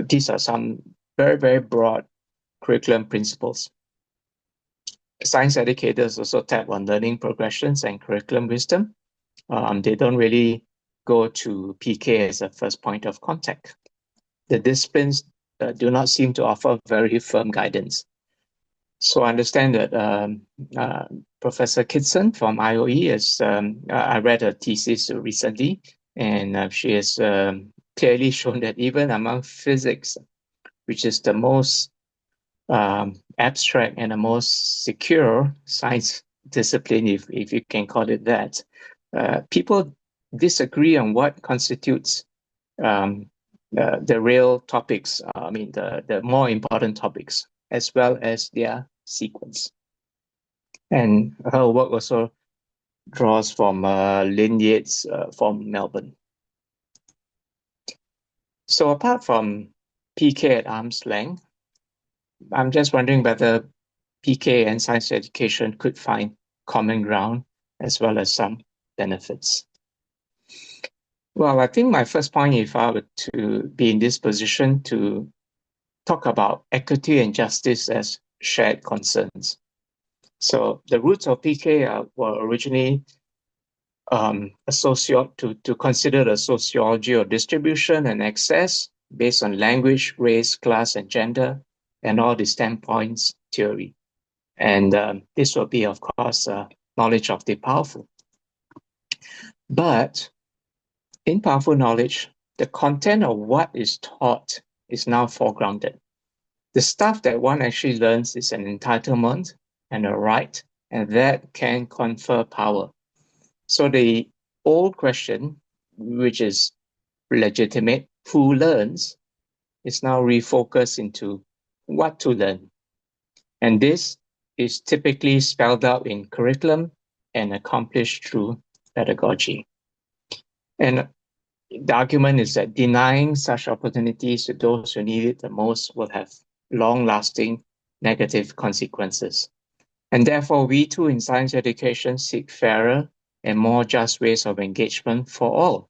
S4: these are some very, very broad curriculum principles. Science educators also tap on learning progressions and curriculum wisdom. They don't really go to PK as a first point of contact. The disciplines do not seem to offer very firm guidance. So I understand that Professor Kitson from IOE is, I read her thesis recently, and she has clearly shown that even among physics, which is the most abstract and the most secure science discipline, if you can call it that, people disagree on what constitutes the real topics, the more important topics, as well as their sequence. And her work also draws from Lynn Yates from Melbourne. So apart from PK at arm's length, I'm just wondering whether PK and science education could find common ground as well as some benefits. Well, I think my first point, if I were to be in this position to talk about equity and justice as shared concerns. So the roots of PK were originally to consider the sociology of distribution and access based on language, race, class, and gender, and all the standpoints theory. And this will be, of course, knowledge of the powerful. But in powerful knowledge, the content of what is taught is now foregrounded. The stuff that one actually learns is an entitlement and a right, and that can confer power. So the old question, which is legitimate, who learns, is now refocused into what to learn. And this is typically spelled out in curriculum and accomplished through pedagogy. And the argument is that denying such opportunities to those who need it the most will have long-lasting negative consequences. And therefore, we too in science education seek fairer and more just ways of engagement for all,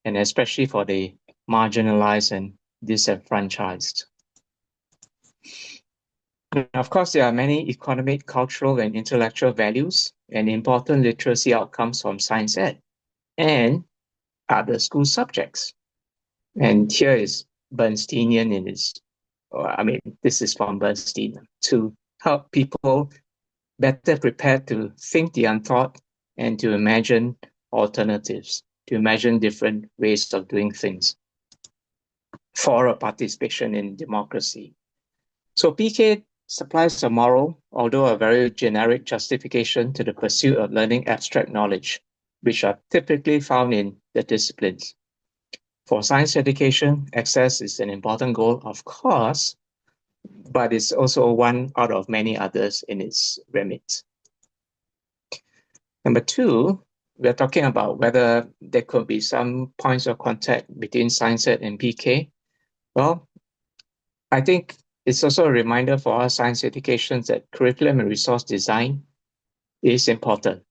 S4: and especially for the marginalized and disenfranchised. Now, of course, there are many economic, cultural, and intellectual values and important literacy outcomes from science ed and other school subjects. And here is Bernsteinian in his, this is from Bernstein, to help people better prepared to think the unthought and to imagine alternatives, to imagine different ways of doing things for a participation in democracy. So PK supplies a moral, although a very generic justification to the pursuit of learning abstract knowledge, which are typically found in the disciplines. For science education, access is an important goal, of course, but it's also one out of many others in its remit. Number two, we're talking about whether there could be some points of contact between science ed and PK. Well, I think it's also a reminder for our science education that curriculum and resource design is important.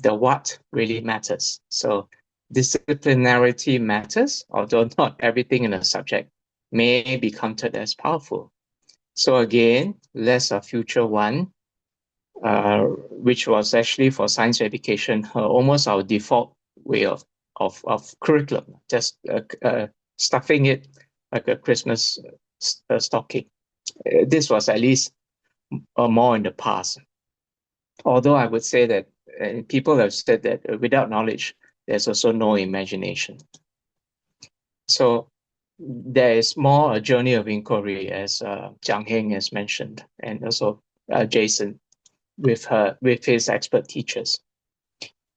S4: The what really matters. So disciplinarity matters, although not everything in a subject may be counted as powerful. So again, less a future one, which was actually for science education, almost our default way of curriculum, just stuffing it like a Christmas stocking. This was at least more in the past. Although I would say that people have said that without knowledge, there's also no imagination. So there is more a journey of inquiry, as Jiang Heng has mentioned, and also Jason with his expert teachers.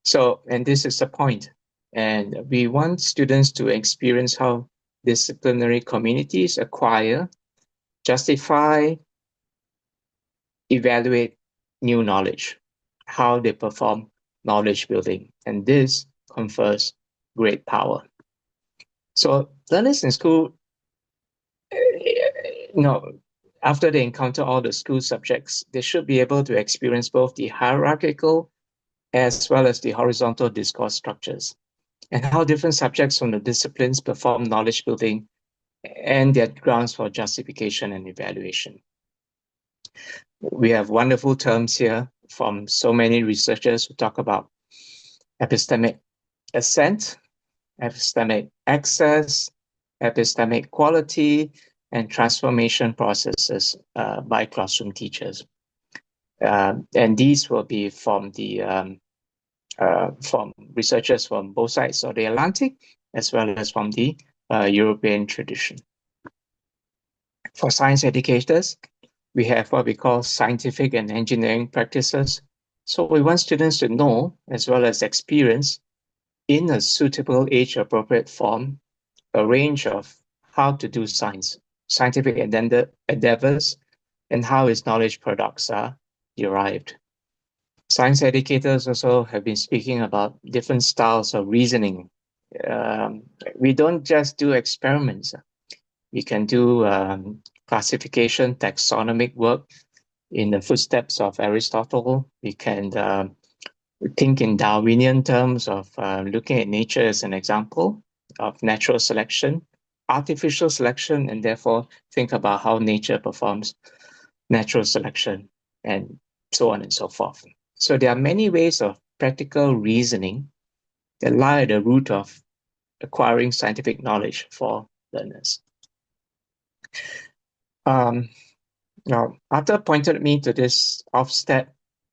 S4: So, and this is the point. And we want students to experience how disciplinary communities acquire, justify, evaluate new knowledge, how they perform knowledge building. And this confers great power. So learners in school, after they encounter all the school subjects, they should be able to experience both the hierarchical as well as the horizontal discourse structures, and how different subjects from the disciplines perform knowledge building and their grounds for justification and evaluation. We have wonderful terms here from so many researchers who talk about epistemic assent, epistemic access, epistemic quality, and transformation processes by classroom teachers. And these will be from researchers from both sides of the Atlantic, as well as from the European tradition. For science educators, we have what we call scientific and engineering practices. So we want students to know, as well as experience, in a suitable age-appropriate form, a range of how to do scientific endeavors, and how its knowledge products are derived. Science educators also have been speaking about different styles of reasoning. We don't just do experiments. We can do classification, taxonomic work in the footsteps of Aristotle. We can think in Darwinian terms of looking at nature as an example of natural selection, artificial selection, and therefore think about how nature performs natural selection, and so on and so forth. So there are many ways of practical reasoning that lie at the root of acquiring scientific knowledge for learners. Now, Arthur pointed me to this Ofsted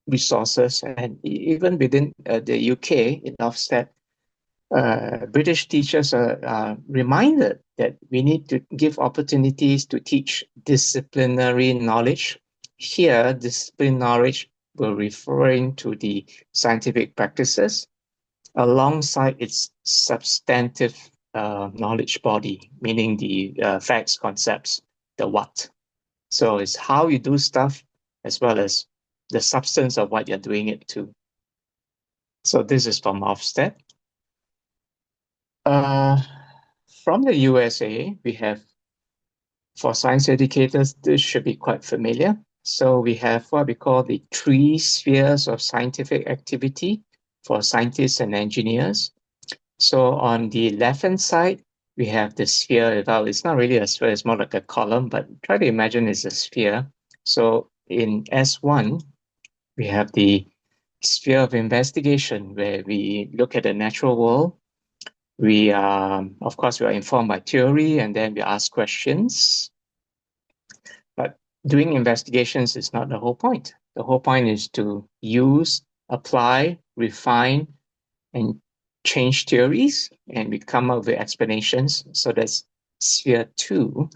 S4: resources, and even within the UK, in Ofsted, British teachers are reminded that we need to give opportunities to teach disciplinary knowledge. Here, disciplinary knowledge we're referring to the scientific practices alongside its substantive knowledge body, meaning the facts, concepts, the what. So it's how you do stuff as well as the substance of what you're doing it to. So this is from Ofsted. From the USA, we have, for science educators, this should be quite familiar, So we have what we call the three spheres of scientific activity for scientists and engineers. So on the left-hand side, we have the sphere. Well, it's not really a sphere, it's more like a column, but try to imagine it's a sphere. So in S1, we have the sphere of investigation, where we look at the natural world. We, of course, we are informed by theory, and then we ask questions. But doing investigations is not the whole point. The whole point is to use, apply, refine, and change theories, and we come up with explanations. So that's sphere 2.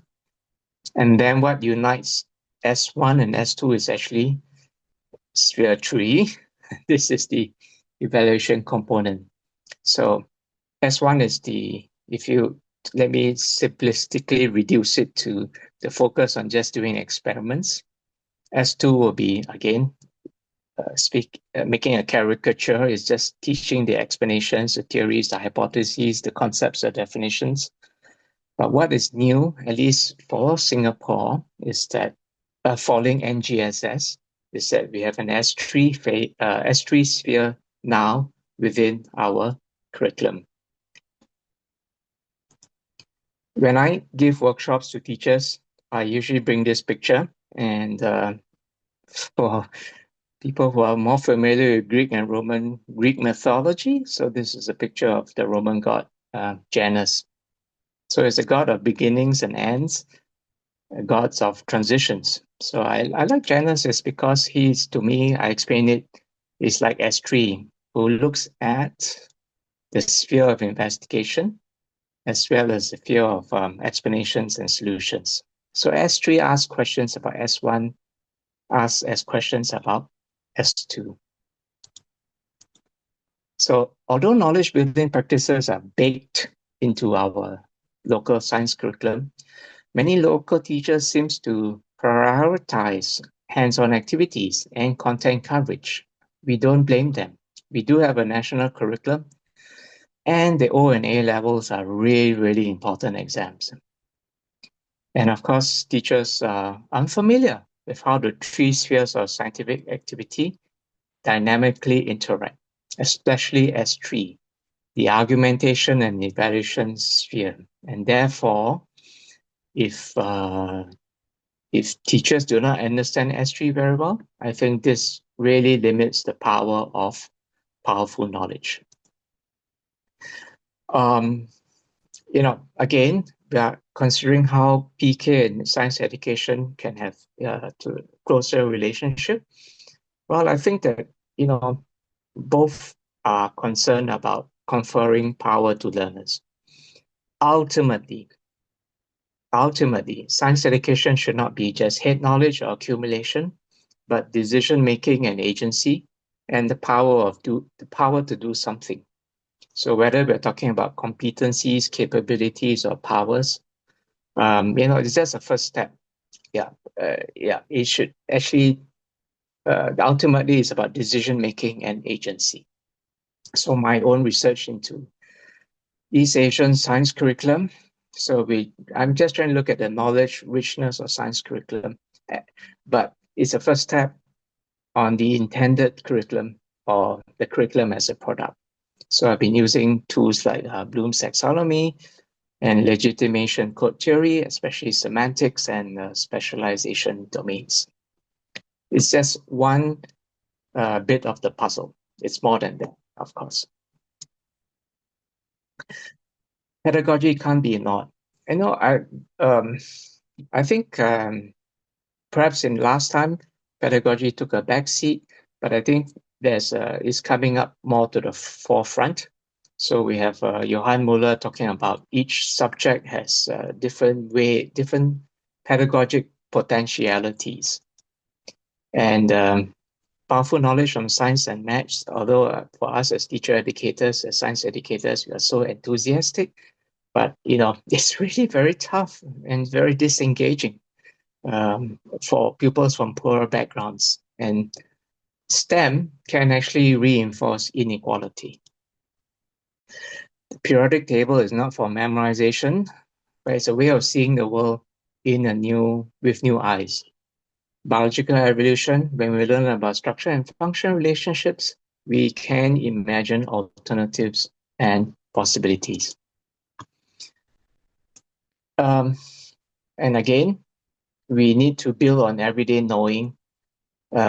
S4: And then what unites S1 and S2 is actually sphere 3. This is the evaluation component. So S1 is if you let me simplistically reduce it to the focus on just doing experiments. S2 will be, again, making a caricature, is just teaching the explanations, the theories, the hypotheses, the concepts, the definitions. But what is new, at least for Singapore, is that following NGSS, is that we have an S3 sphere now within our curriculum. When I give workshops to teachers, I usually bring this picture, and for people who are more familiar with Greek mythology, so this is a picture of the Roman god Janus. So it's a god of beginnings and ends, gods of transitions. So I like Janus is because he's, to me, I explain it, is like S3, who looks at the sphere of investigation as well as the sphere of explanations and solutions. So S3 asks questions about S1, asks questions about S2. So although knowledge building practices are baked into our local science curriculum, many local teachers seem to prioritize hands-on activities and content coverage. We don't blame them. We do have a national curriculum, and the O and A levels are really, really important exams. And of course, teachers are unfamiliar with how the three spheres of scientific activity dynamically interact, especially S3, the argumentation and evaluation sphere. And therefore, if teachers do not understand S3 very well, I think this really limits the power of powerful knowledge. Again, we are considering how PK and science education can have a closer relationship. Well, I think that, both are concerned about conferring power to learners. Ultimately, science education should not be just head knowledge or accumulation, but decision-making and agency, and the power to do something. So whether we're talking about competencies, capabilities, or powers, it's just a first step. It should actually, ultimately, it's about decision-making and agency. So my own research into East Asian science curriculum. So I'm just trying to look at the knowledge richness of science curriculum, but it's a first step on the intended curriculum or the curriculum as a product. So I've been using tools like Bloom's taxonomy and legitimation code theory, especially semantics and specialization domains. It's just one bit of the puzzle. It's more than that, of course. Pedagogy can't be ignored. I think perhaps in last time, pedagogy took a back seat, but I think it's coming up more to the forefront. So we have Johann Muller talking about each subject has different pedagogic potentialities. And powerful knowledge from science and maths, although for us as teacher educators, as science educators, we are so enthusiastic, but it's really very tough and very disengaging for pupils from poorer backgrounds. And STEM can actually reinforce inequality. The periodic table is not for memorization, but it's a way of seeing the world with new eyes. biological evolution, when we learn about structure and function relationships, we can imagine alternatives and possibilities. And again, we need to build on everyday knowing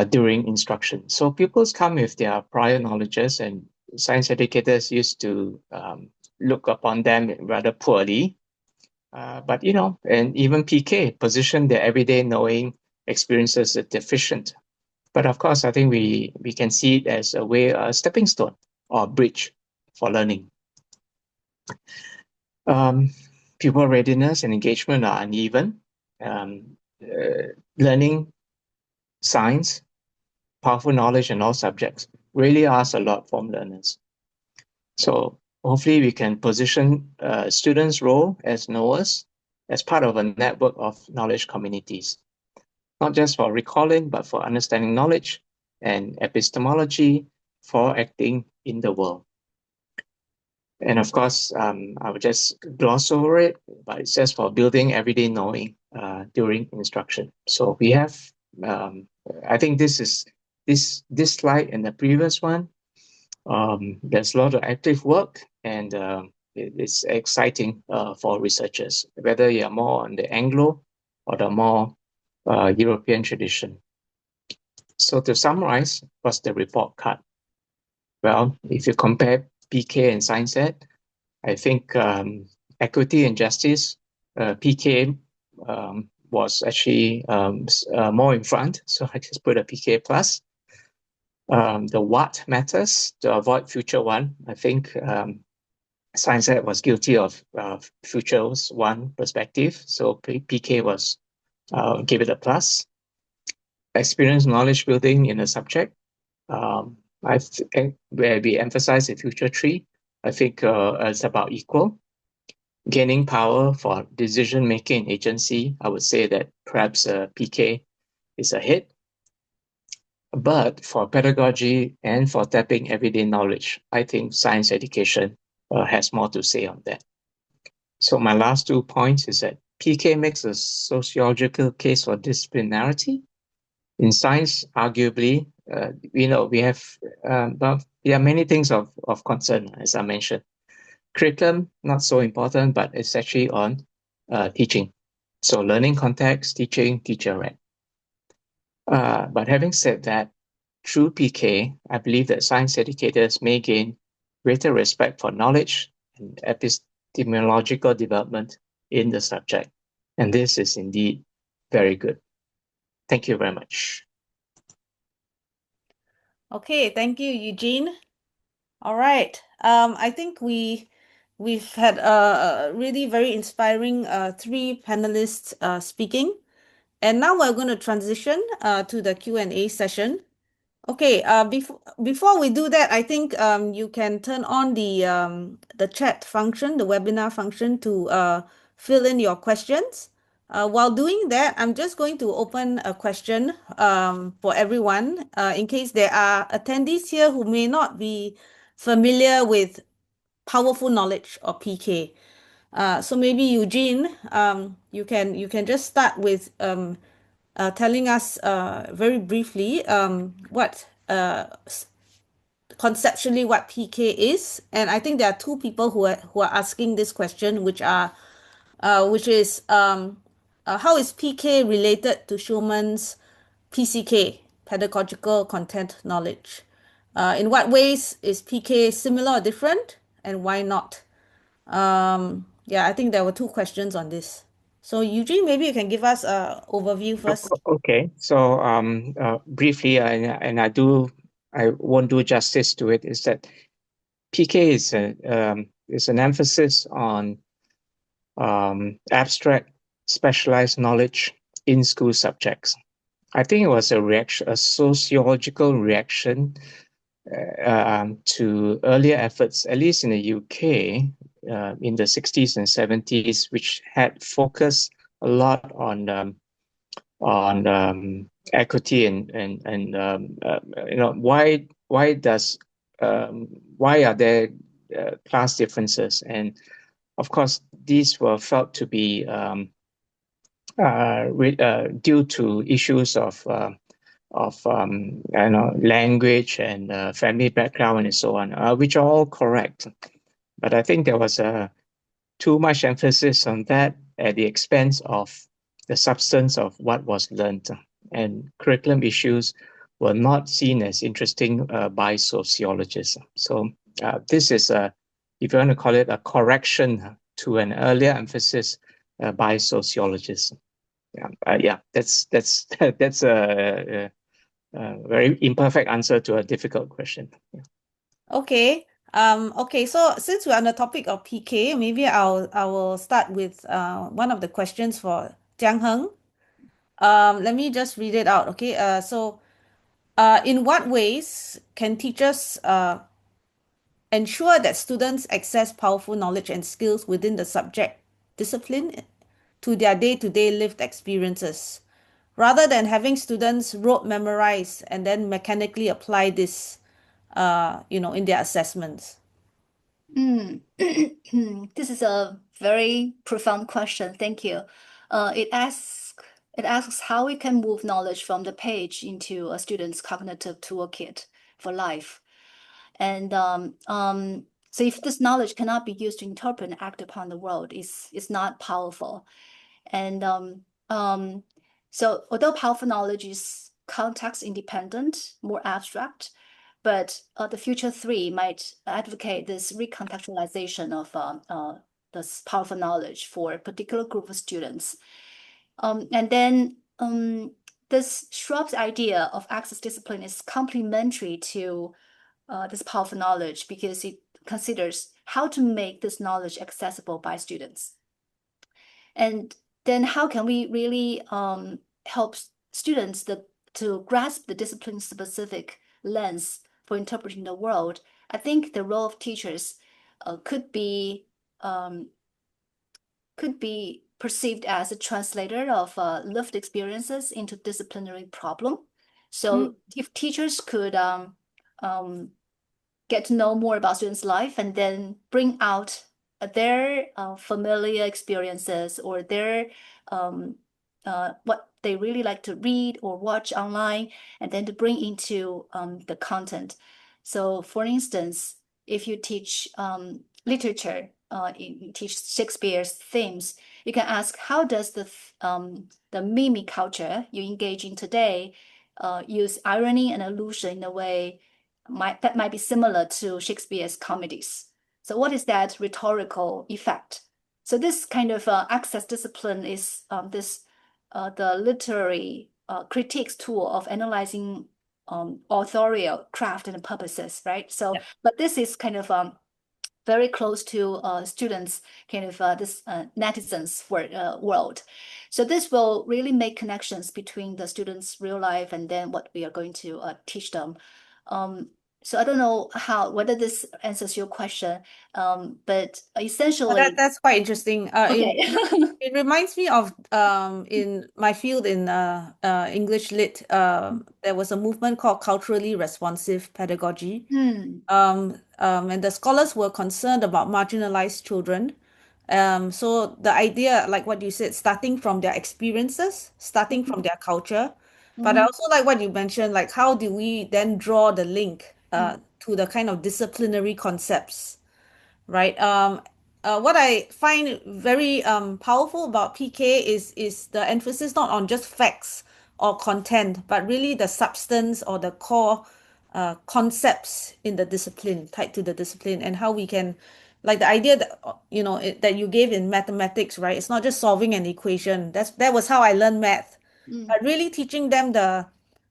S4: during instruction. So pupils come with their prior knowledges, and science educators used to look upon them rather poorly. But, and even PK position their everyday knowing experiences as deficient. But of course, I think we can see it as a stepping stone or bridge for learning. Pupil readiness and engagement are uneven. Learning science, powerful knowledge in all subjects really asks a lot from learners. So hopefully we can position students' role as knowers as part of a network of knowledge communities, not just for recalling, but for understanding knowledge and epistemology for acting in the world. And of course, I would just gloss over it, but it's just for building everyday knowing during instruction. So we have, I think this slide and the previous one, there's a lot of active work, and it's exciting for researchers, whether you're more on the Anglo or the more European tradition. So to summarize, what's the report card? Well, if you compare PK and science ed, I think equity and justice, PK was actually more in front. So I just put a PK plus. The what matters to avoid future one. I think science ed was guilty of futures one perspective. So PK was give it a plus. Experience knowledge building in a subject. Where we emphasize the future tree, I think it's about equal. Gaining power for decision-making agency, I would say that perhaps PK is a hit. But for pedagogy and for tapping everyday knowledge, I think science education has more to say on that. So my last 2 points is that PK makes a sociological case for disciplinarity. In science, arguably, we have, but there are many things of concern, as I mentioned. Curriculum, not so important, but it's actually on teaching. So learning context, teaching, teacher-led. But having said that, through PK, I believe that science educators may gain greater respect for knowledge and epistemological development in the subject. And this is indeed very good. Thank you very much.
S1: Okay, thank you, Eugene. All right. I think we've had a really very inspiring 3 panelists speaking, and now we're going to transition to the Q&A session. Okay. Before we do that, I think you can turn on the chat function, the webinar function, to fill in your questions. While doing that, I'm just going to open a question for everyone in case there are attendees here who may not be familiar with powerful knowledge or PK. So maybe Eugene, you can just start with telling us very briefly what conceptually what PK is. And I think there are 2 people who are asking this question, which is how is PK related to Schulman's PCK, pedagogical content knowledge? In what ways is PK similar or different, and why not? Yeah, I think there were 2 questions on this. So Eugene, maybe you can give us an overview first.
S4: Okay, so briefly, and I won't do justice to it, is that PK is an emphasis on abstract, specialized knowledge in school subjects. I think it was a sociological reaction to earlier efforts, at least in the UK, in the 60s and 70s, which had focused a lot on equity and why are there class differences? And of course, these were felt to be due to issues of language and family background and so on, which are all correct. But I think there was too much emphasis on that at the expense of the substance of what was learned, and curriculum issues were not seen as interesting by sociologists. So this is if you want to call it, a correction to an earlier emphasis by sociologists. That's that's a very imperfect answer to a difficult question. Yeah.
S1: Okay. Okay, so since we're on the topic of PK, maybe I will start with one of the questions for Jiang Heng. Let me just read it out. Okay. In what ways can teachers ensure that students access powerful knowledge and skills within the subject discipline to their day-to-day lived experiences, rather than having students rote memorize and then mechanically apply this, in their assessments?
S2: This is a very profound question. Thank you. It asks how we can move knowledge from the page into a student's cognitive toolkit for life. And so if this knowledge cannot be used to interpret and act upon the world, it's not powerful. And so although powerful knowledge is context independent, more abstract, but the future three might advocate this recontextualization of this powerful knowledge for a particular group of students. And then this Schwab's idea of access discipline is complementary to this powerful knowledge because it considers how to make this knowledge accessible by students. And then how can we really help students to grasp the discipline-specific lens for interpreting the world? I think the role of teachers could be perceived as a translator of lived experiences into disciplinary problem. So if teachers could get to know more about students' life and then bring out their familiar experiences or their what they really like to read or watch online, and then to bring into the content. So for instance, if you teach literature, you teach Shakespeare's themes, you can ask, how does the meme culture you engage in today use irony and allusion in a way that might be similar to Shakespeare's comedies? So what is that rhetorical effect? So this kind of access discipline is the literary critiques tool of analyzing authorial craft and purposes, right? So,
S1: Yeah.
S2: but this is kind of very close to students, kind of this netizens world. So this will really make connections between the students' real life and then what we are going to teach them. So I don't know whether this answers your question, but essentially,
S1: That's quite interesting.
S2: okay.
S1: It reminds me of in my field in English Lit, there was a movement called culturally responsive pedagogy. And the scholars were concerned about marginalized children. So the idea, like what you said, starting from their experiences, starting from their culture, but I also like what you mentioned, like how do we then draw the link to the kind of disciplinary concepts, right? What I find very powerful about PK is the emphasis not on just facts or content, but really the substance or the core concepts in the discipline, tied to the discipline, and how we can, like the idea that that you gave in mathematics, right? It's not just solving an equation. That was how I learned math, but really teaching them the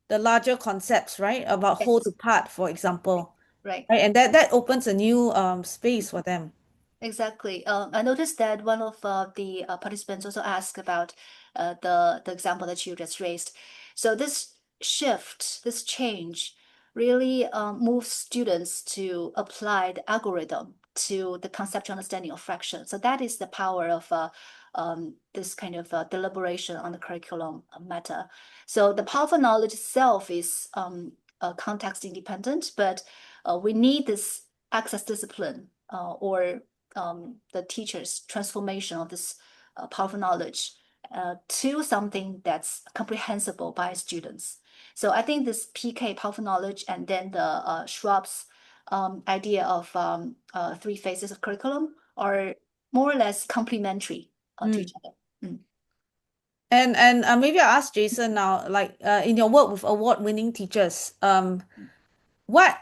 S1: larger concepts, right? About whole to
S2: Yes,
S1: part, for example,
S2: right.
S1: right? And that opens a new space for them.
S2: Exactly. I noticed that one of the participants also asked about the example that you just raised. So this shift, this change, really moves students to apply the algorithm to the conceptual understanding of fraction. So that is the power of this kind of deliberation on the curriculum matter. So the powerful knowledge itself is context independent, but we need this access discipline or the teacher's transformation of this powerful knowledge to something that's comprehensible by students. So I think this PK, powerful knowledge, and then the Schwab's idea of 3 phases of curriculum are more or less complementary to each other.
S1: And maybe I'll ask Jason now, like in your work with award-winning teachers, what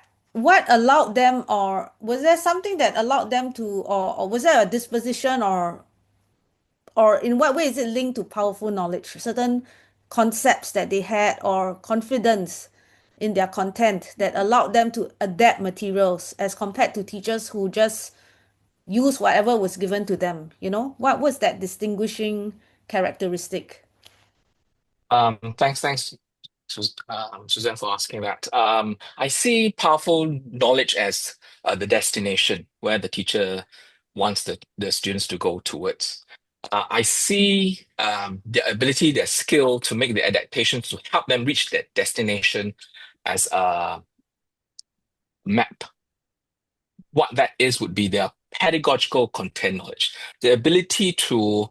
S1: allowed them, or was there something that allowed them to, or was there a disposition, or in what way is it linked to powerful knowledge? Certain concepts that they had or confidence in their content that allowed them to adapt materials as compared to teachers who just use whatever was given to them, you know? What was that distinguishing characteristic?
S3: Thanks, Susan, for asking that. I see powerful knowledge as the destination where the teacher wants the students to go towards. I see their ability, their skill to make the adaptations to help them reach that destination as a map. What that is would be their pedagogical content knowledge, the ability to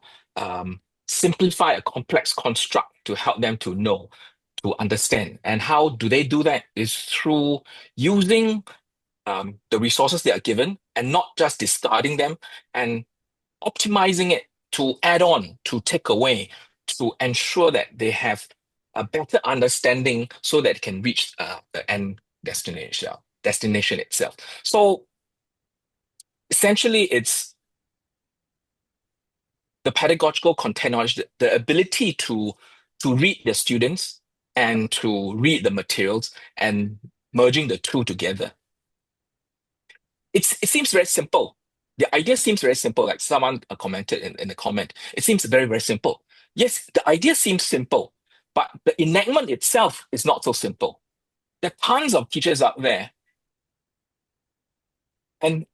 S3: simplify a complex construct to help them to know, to understand. And how do they do that is through using the resources they are given and not just discarding them, and optimizing it to add on, to take away, to ensure that they have a better understanding so that it can reach the end destination itself. So essentially, it's the pedagogical content knowledge, the ability to read the students and to read the materials and merging the two together. It seems very simple. The idea seems very simple, like someone commented in the comment. It seems very, very simple. Yes, the idea seems simple, but the enactment itself is not so simple. There are tons of teachers out there, and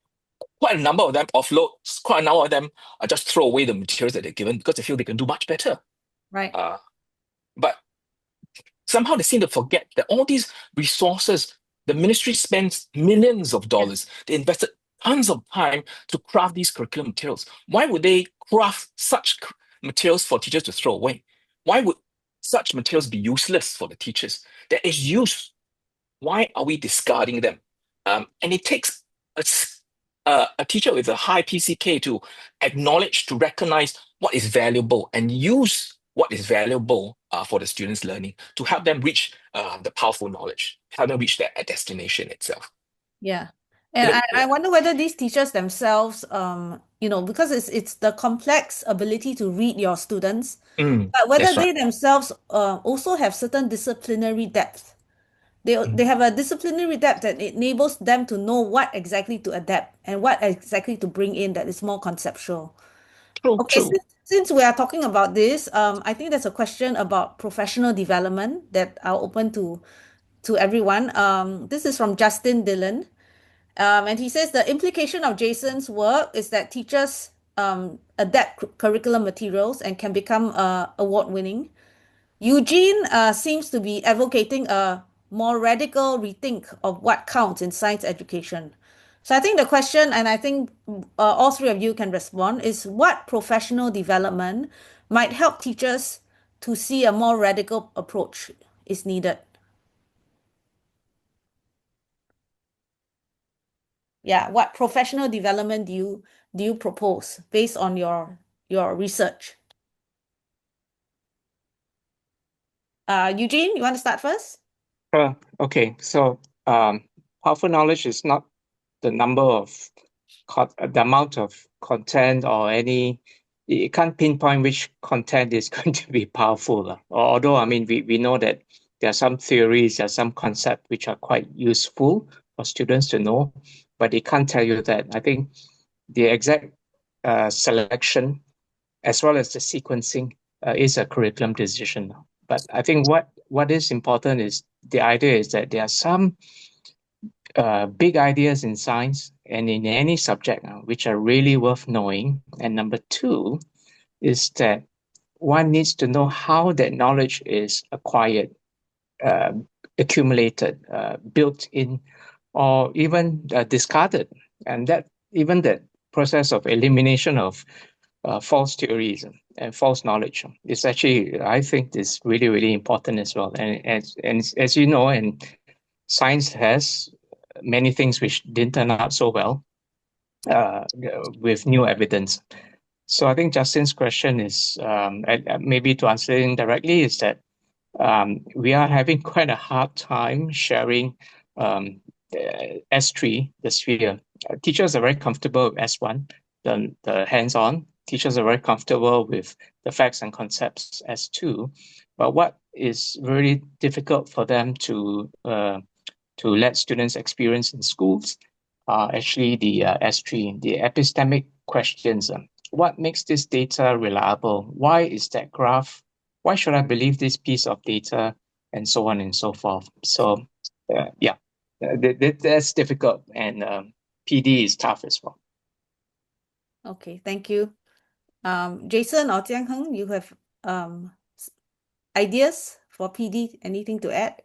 S3: quite a number of them offload, quite a number of them just throw away the materials that they're given because they feel they can do much better.
S1: Right.
S3: But somehow they seem to forget that all these resources, the ministry spends millions of dollars. They invested tons of time to craft these curriculum materials. Why would they craft such materials for teachers to throw away? Why would such materials be useless for the teachers? There is use. Why are we discarding them? And it takes a teacher with a high PCK to acknowledge, to recognize what is valuable and use what is valuable for the students' learning to help them reach the powerful knowledge, help them reach that destination itself.
S1: Yeah. And I wonder whether these teachers themselves, because it's the complex ability to read your students, but whether
S3: That's
S1: they
S3: right.
S1: themselves also have certain disciplinary depth. They have a disciplinary depth that enables them to know what exactly to adapt and what exactly to bring in that is more conceptual. Okay,
S3: True.
S1: since we are talking about this, I think there's a question about professional development that I'll open to everyone. This is from Justin Dillon. And he says the implication of Jason's work is that teachers adapt curriculum materials and can become award-winning. Eugene seems to be advocating a more radical rethink of what counts in science education. So I think the question, and I think all three of you can respond, is what professional development might help teachers to see a more radical approach is needed? Yeah, what professional development do you propose based on your research? Eugene, you want to start first?
S4: Okay, so powerful knowledge is not the number of the amount of content or any. You can't pinpoint which content is going to be powerful. Although, I mean, we know that there are some theories, there are some concepts which are quite useful for students to know, but they can't tell you that. I think the exact selection as well as the sequencing is a curriculum decision. But I think what is important is the idea is that there are some big ideas in science and in any subject which are really worth knowing. And number two is that one needs to know how that knowledge is acquired, accumulated, built in, or even discarded. And that even the process of elimination of false theories and false knowledge. It's actually, I think, is really, really important as well. And as you know, and science has many things which didn't turn out so well with new evidence. So I think Justin's question is, maybe to answer it indirectly, is that we are having quite a hard time sharing S3, the sphere. Teachers are very comfortable with S1, the hands-on. Teachers are very comfortable with the facts and concepts S2. But what is really difficult for them to let students experience in schools are actually the S3, the epistemic questions. What makes this data reliable? Why is that graph? Why should I believe this piece of data? And so on and so forth. So, that's difficult, and PD is tough as well.
S1: Okay, thank you. Jason or Jiang Heng, you have ideas for PD? Anything to add?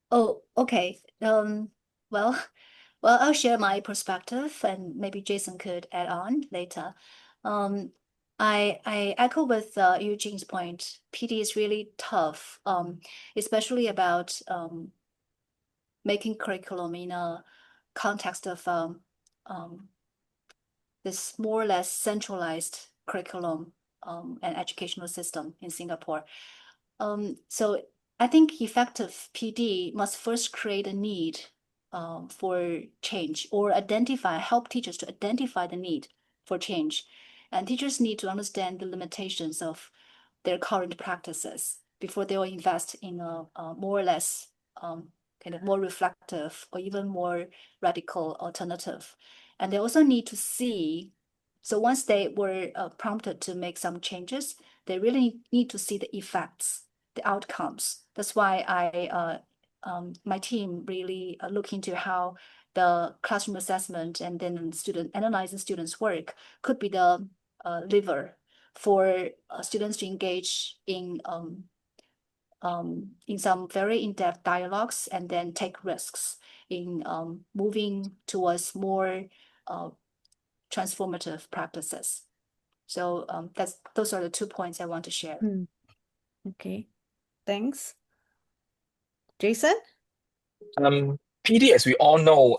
S2: Oh, okay. Well, I'll share my perspective, and maybe Jason could add on later. I echo with Eugene's point. PD is really tough, especially about making curriculum in a context of this more or less centralized curriculum and educational system in Singapore. So I think effective PD must first create a need for change, or help teachers to identify the need for change. And teachers need to understand the limitations of their current practices before they will invest in a more or less kind of more reflective or even more radical alternative. And they also need to see, so once they were prompted to make some changes, they really need to see the effects, the outcomes. That's why my team really look into how the classroom assessment and then analyzing students' work could be the lever for students to engage in some very in-depth dialogues and then take risks in moving towards more transformative practices. So those are the 2 points I want to share.
S1: Okay, thanks. Jason?
S3: PD, as we all know,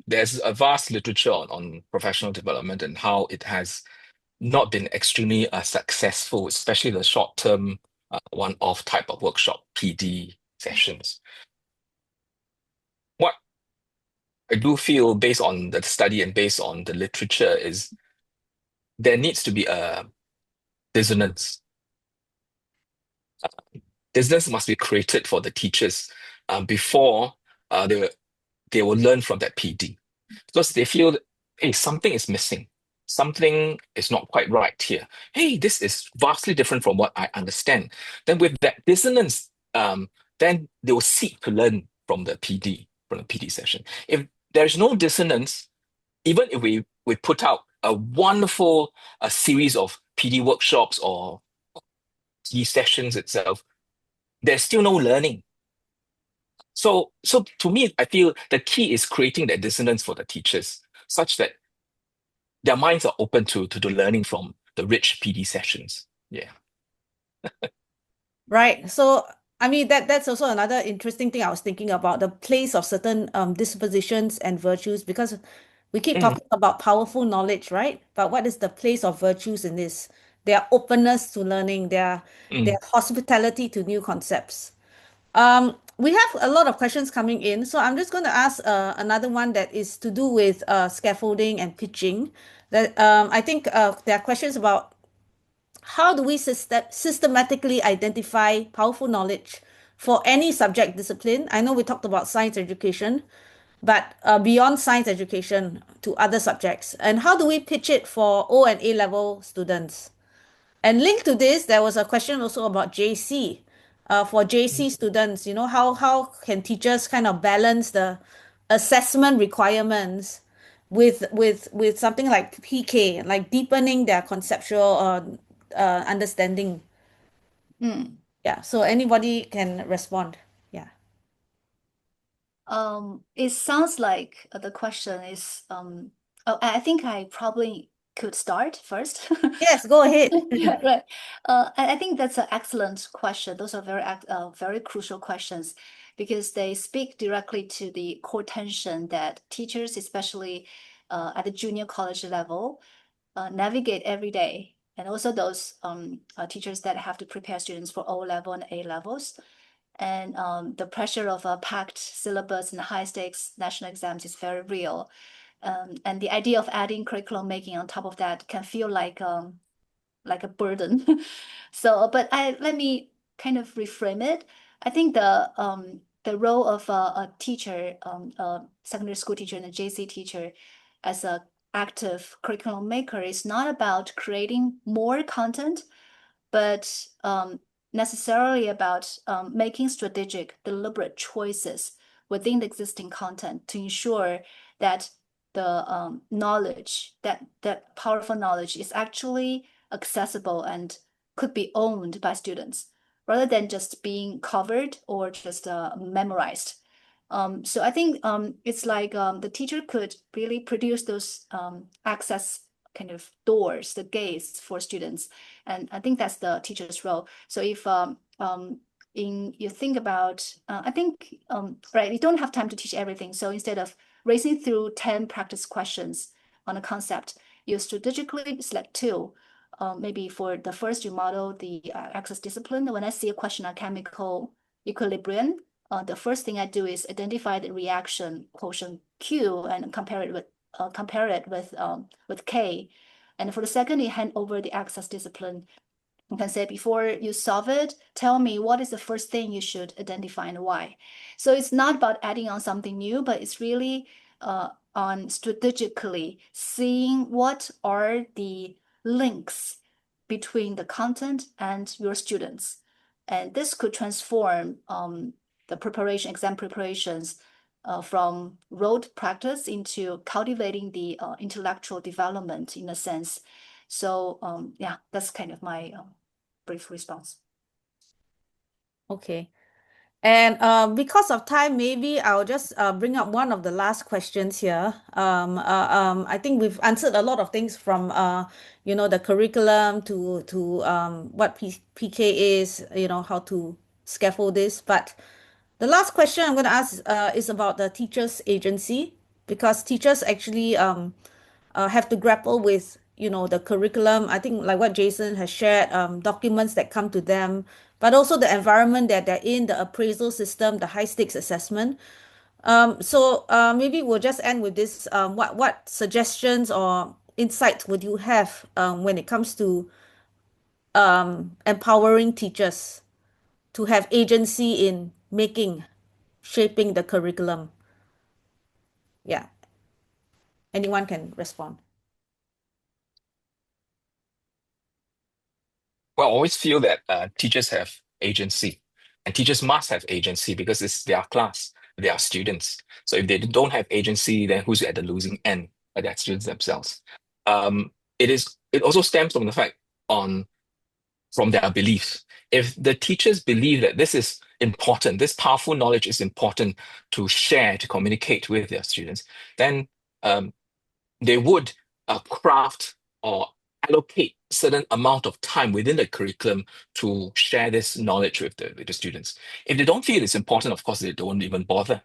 S3: there's a vast literature on professional development and how it has not been extremely successful, especially the short-term one-off type of workshop PD sessions. What I do feel, based on the study and based on the literature, is there needs to be a dissonance. Dissonance must be created for the teachers before they will learn from that PD, because they feel, hey, something is missing. Something is not quite right here. Hey, this is vastly different from what I understand. Then with that dissonance, then they will seek to learn from the PD session. If there's no dissonance, even if we put out a wonderful series of PD workshops or PD sessions itself, there's still no learning. So to me, I feel the key is creating that dissonance for the teachers, such that their minds are open to learning from the rich PD sessions. Yeah.
S1: Right. So, I mean, that's also another interesting thing I was thinking about, the place of certain dispositions and virtues, because we keep talking about powerful knowledge, right? But what is the place of virtues in this? Their openness to learning, their hospitality to new concepts. We have a lot of questions coming in, so I'm just going to ask another one that is to do with scaffolding and pitching. That I think there are questions about how do we systematically identify powerful knowledge for any subject discipline? I know we talked about science education, but beyond science education to other subjects. And how do we pitch it for O and A level students? And linked to this, there was a question also about JC. For JC students, how can teachers kind of balance the assessment requirements with something like PK, like deepening their conceptual understanding?
S2: Mm.
S1: Yeah, so anybody can respond. Yeah.
S2: It sounds like the question is, oh, I think I probably could start first.
S1: Yes, go ahead.
S2: Right. I think that's an excellent question. Those are very crucial questions because they speak directly to the core tension that teachers, especially at the junior college level, navigate every day. And also those teachers that have to prepare students for O level and A levels. And the pressure of a packed syllabus and high stakes national exams is very real. And the idea of adding curriculum making on top of that can feel like a burden. So, but let me kind of reframe it. I think the role of a teacher, a secondary school teacher and a JC teacher as a active curriculum maker is not about creating more content, but necessarily about making strategic, deliberate choices within the existing content to ensure that the knowledge, that powerful knowledge is actually accessible and could be owned by students rather than just being covered or just memorized. So I think it's like the teacher could really produce those access kind of doors, the gates for students. And I think that's the teacher's role. So if you think about, I think, right, you don't have time to teach everything. So instead of racing through 10 practice questions on a concept, you strategically select two. Maybe for the first, you model the access discipline. When I see a question on chemical equilibrium, the first thing I do is identify the reaction quotient Q and compare it with K. And for the second, you hand over the access discipline. You can say, before you solve it, tell me what is the first thing you should identify and why. So it's not about adding on something new, but it's really on strategically seeing what are the links between the content and your students. And this could transform the exam preparations from rote practice into cultivating the intellectual development in a sense. So yeah, that's kind of my brief response.
S1: Okay. And because of time, maybe I'll just bring up one of the last questions here. I think we've answered a lot of things from the curriculum to what PK is, how to scaffold this. But the last question I'm going to ask is about the teachers' agency, because teachers actually have to grapple with, the curriculum. I think like what Jason has shared, documents that come to them, but also the environment that they're in, the appraisal system, the high stakes assessment. So maybe we'll just end with this. What suggestions or insights would you have when it comes to empowering teachers to have agency in shaping the curriculum? Yeah, anyone can respond.
S3: Well, I always feel that teachers have agency, and teachers must have agency because it's their class, their students. So if they don't have agency, then who's at the losing end? Are their students themselves. It also stems from the fact from their beliefs. If the teachers believe that this is important, this powerful knowledge is important to share, to communicate with their students, then they would craft or allocate certain amount of time within the curriculum to share this knowledge with the students. If they don't feel it's important, of course, they don't even bother.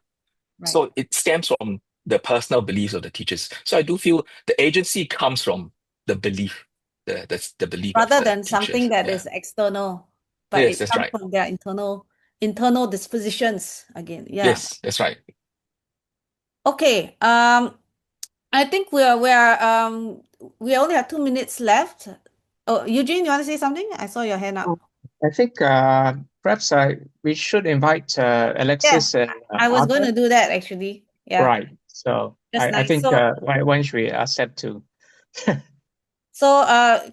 S1: Right.
S3: So it stems from the personal beliefs of the teachers. So I do feel the agency comes from the belief, the belief of
S1: Rather
S3: the
S1: than something
S3: teachers.
S1: that
S3: Yeah.
S1: is external, but
S3: Yes,
S1: it
S3: that's
S1: comes
S3: right.
S1: from their internal dispositions again. Yeah.
S3: Yes, that's right.
S1: Okay. I think we only have 2 minutes left. Oh, Eugene, you want to say something? I saw your hand up.
S4: I think perhaps we should invite
S1: Yeah,
S4: Alexis and
S1: I was going
S4: Arthur.
S1: to do that actually. Yeah,
S4: Right. So
S1: just
S4: I
S1: nice.
S4: think
S1: So,
S4: why don't we ask them to?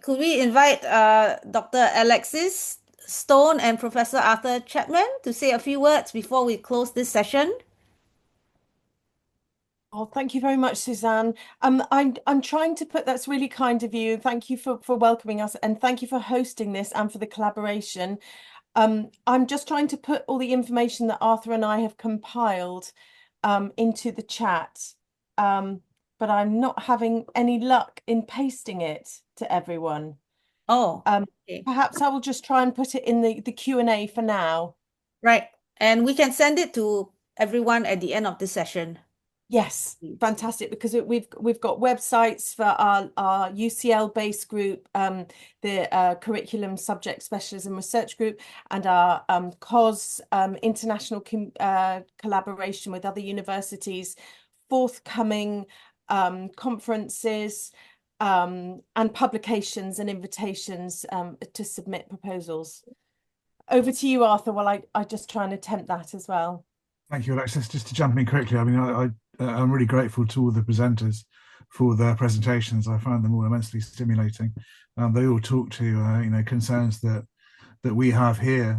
S1: could we invite Dr. Alexis Stone and Professor Arthur Chapman to say a few words before we close this session?
S5: Oh, thank you very much, Suzanne. I'm trying to put, that's really kind of you. Thank you for welcoming us, and thank you for hosting this and for the collaboration. I'm just trying to put all the information that Arthur and I have compiled into the chat, but I'm not having any luck in pasting it to everyone.
S1: Oh, okay.
S5: Perhaps I will just try and put it in the Q&A for now.
S1: Right. And we can send it to everyone at the end of the session.
S5: Yes, fantastic, because we've got websites for our UCL-based group, the Curriculum Subject Specialism Research Group, and our COS international collaboration with other universities, forthcoming conferences, and publications and invitations to submit proposals. Over to you, Arthur, while I just try and attempt that as well.
S6: Thank you, Alexis. Just to jump in quickly, I mean, I'm really grateful to all the presenters for their presentations. I found them all immensely stimulating. They all talk to concerns that we have here.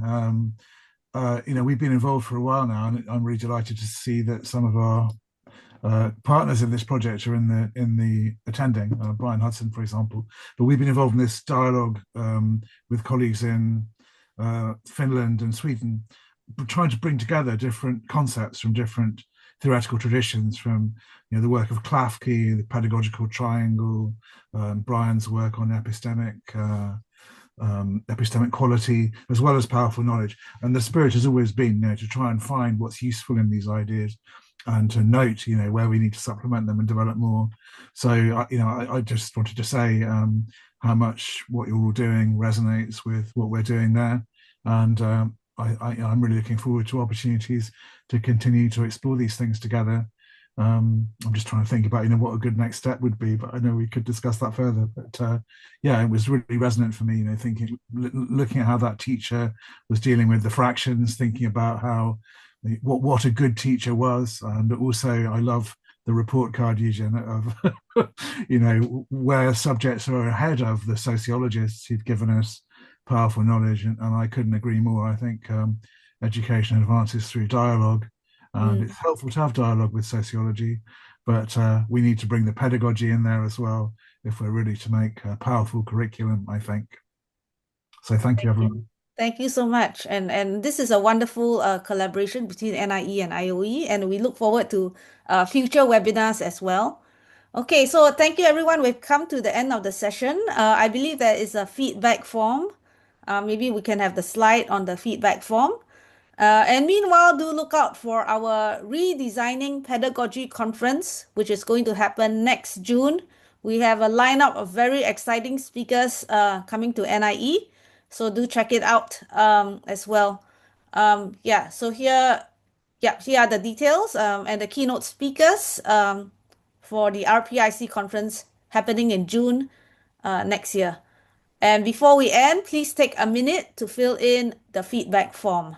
S6: We've been involved for a while now, and I'm really delighted to see that some of our partners in this project are in the attending. Brian Hudson, for example. But we've been involved in this dialogue with colleagues in Finland and Sweden, trying to bring together different concepts from different theoretical traditions, from the work of Klafki, the pedagogical triangle, Brian's work on epistemic quality, as well as powerful knowledge. And the spirit has always been to try and find what's useful in these ideas and to note where we need to supplement them and develop more. So I just wanted to say how much what you're all doing resonates with what we're doing there, and I'm really looking forward to opportunities to continue to explore these things together. I'm just trying to think about what a good next step would be, but I know we could discuss that further. But yeah, it was really resonant for me, thinking, looking at how that teacher was dealing with the fractions, thinking about how what a good teacher was, and also I love the report card, Eugene, of where subjects are ahead of the sociologists who've given us powerful knowledge, and I couldn't agree more. I think education advances through dialogue, and it's helpful to have dialogue with sociology, but we need to bring the pedagogy in there as well if we're really to make a powerful curriculum, I think. So thank you, everyone.
S1: Thank you so much. And this is a wonderful collaboration between NIE and IOE, and we look forward to future webinars as well. Okay, so thank you, everyone. We've come to the end of the session. I believe there is a feedback form. Maybe we can have the slide on the feedback form. And meanwhile, do look out for our Redesigning Pedagogy Conference, which is going to happen next June. We have a lineup of very exciting speakers coming to NIE, so do check it out as well. Yeah, so here are the details and the keynote speakers for the RPIC conference happening in June next year. And before we end, please take a minute to fill in the feedback form.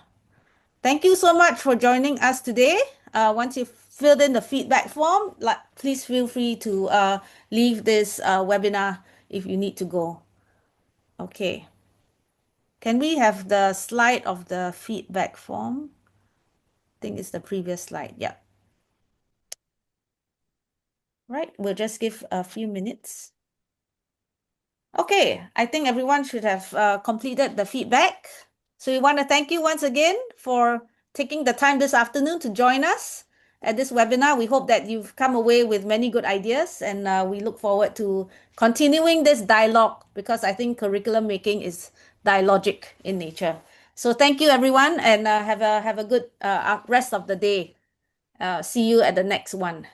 S1: Thank you so much for joining us today. Once you've filled in the feedback form, please feel free to leave this webinar if you need to go. Okay. Can we have the slide of the feedback form? I think it's the previous slide. Yeah. Right. We'll just give a few minutes. Okay. I think everyone should have completed the feedback. So we want to thank you once again for taking the time this afternoon to join us at this webinar. We hope that you've come away with many good ideas, and we look forward to continuing this dialogue, because I think curriculum making is dialogic in nature. So thank you, everyone, and have a good rest of the day. See you at the next one.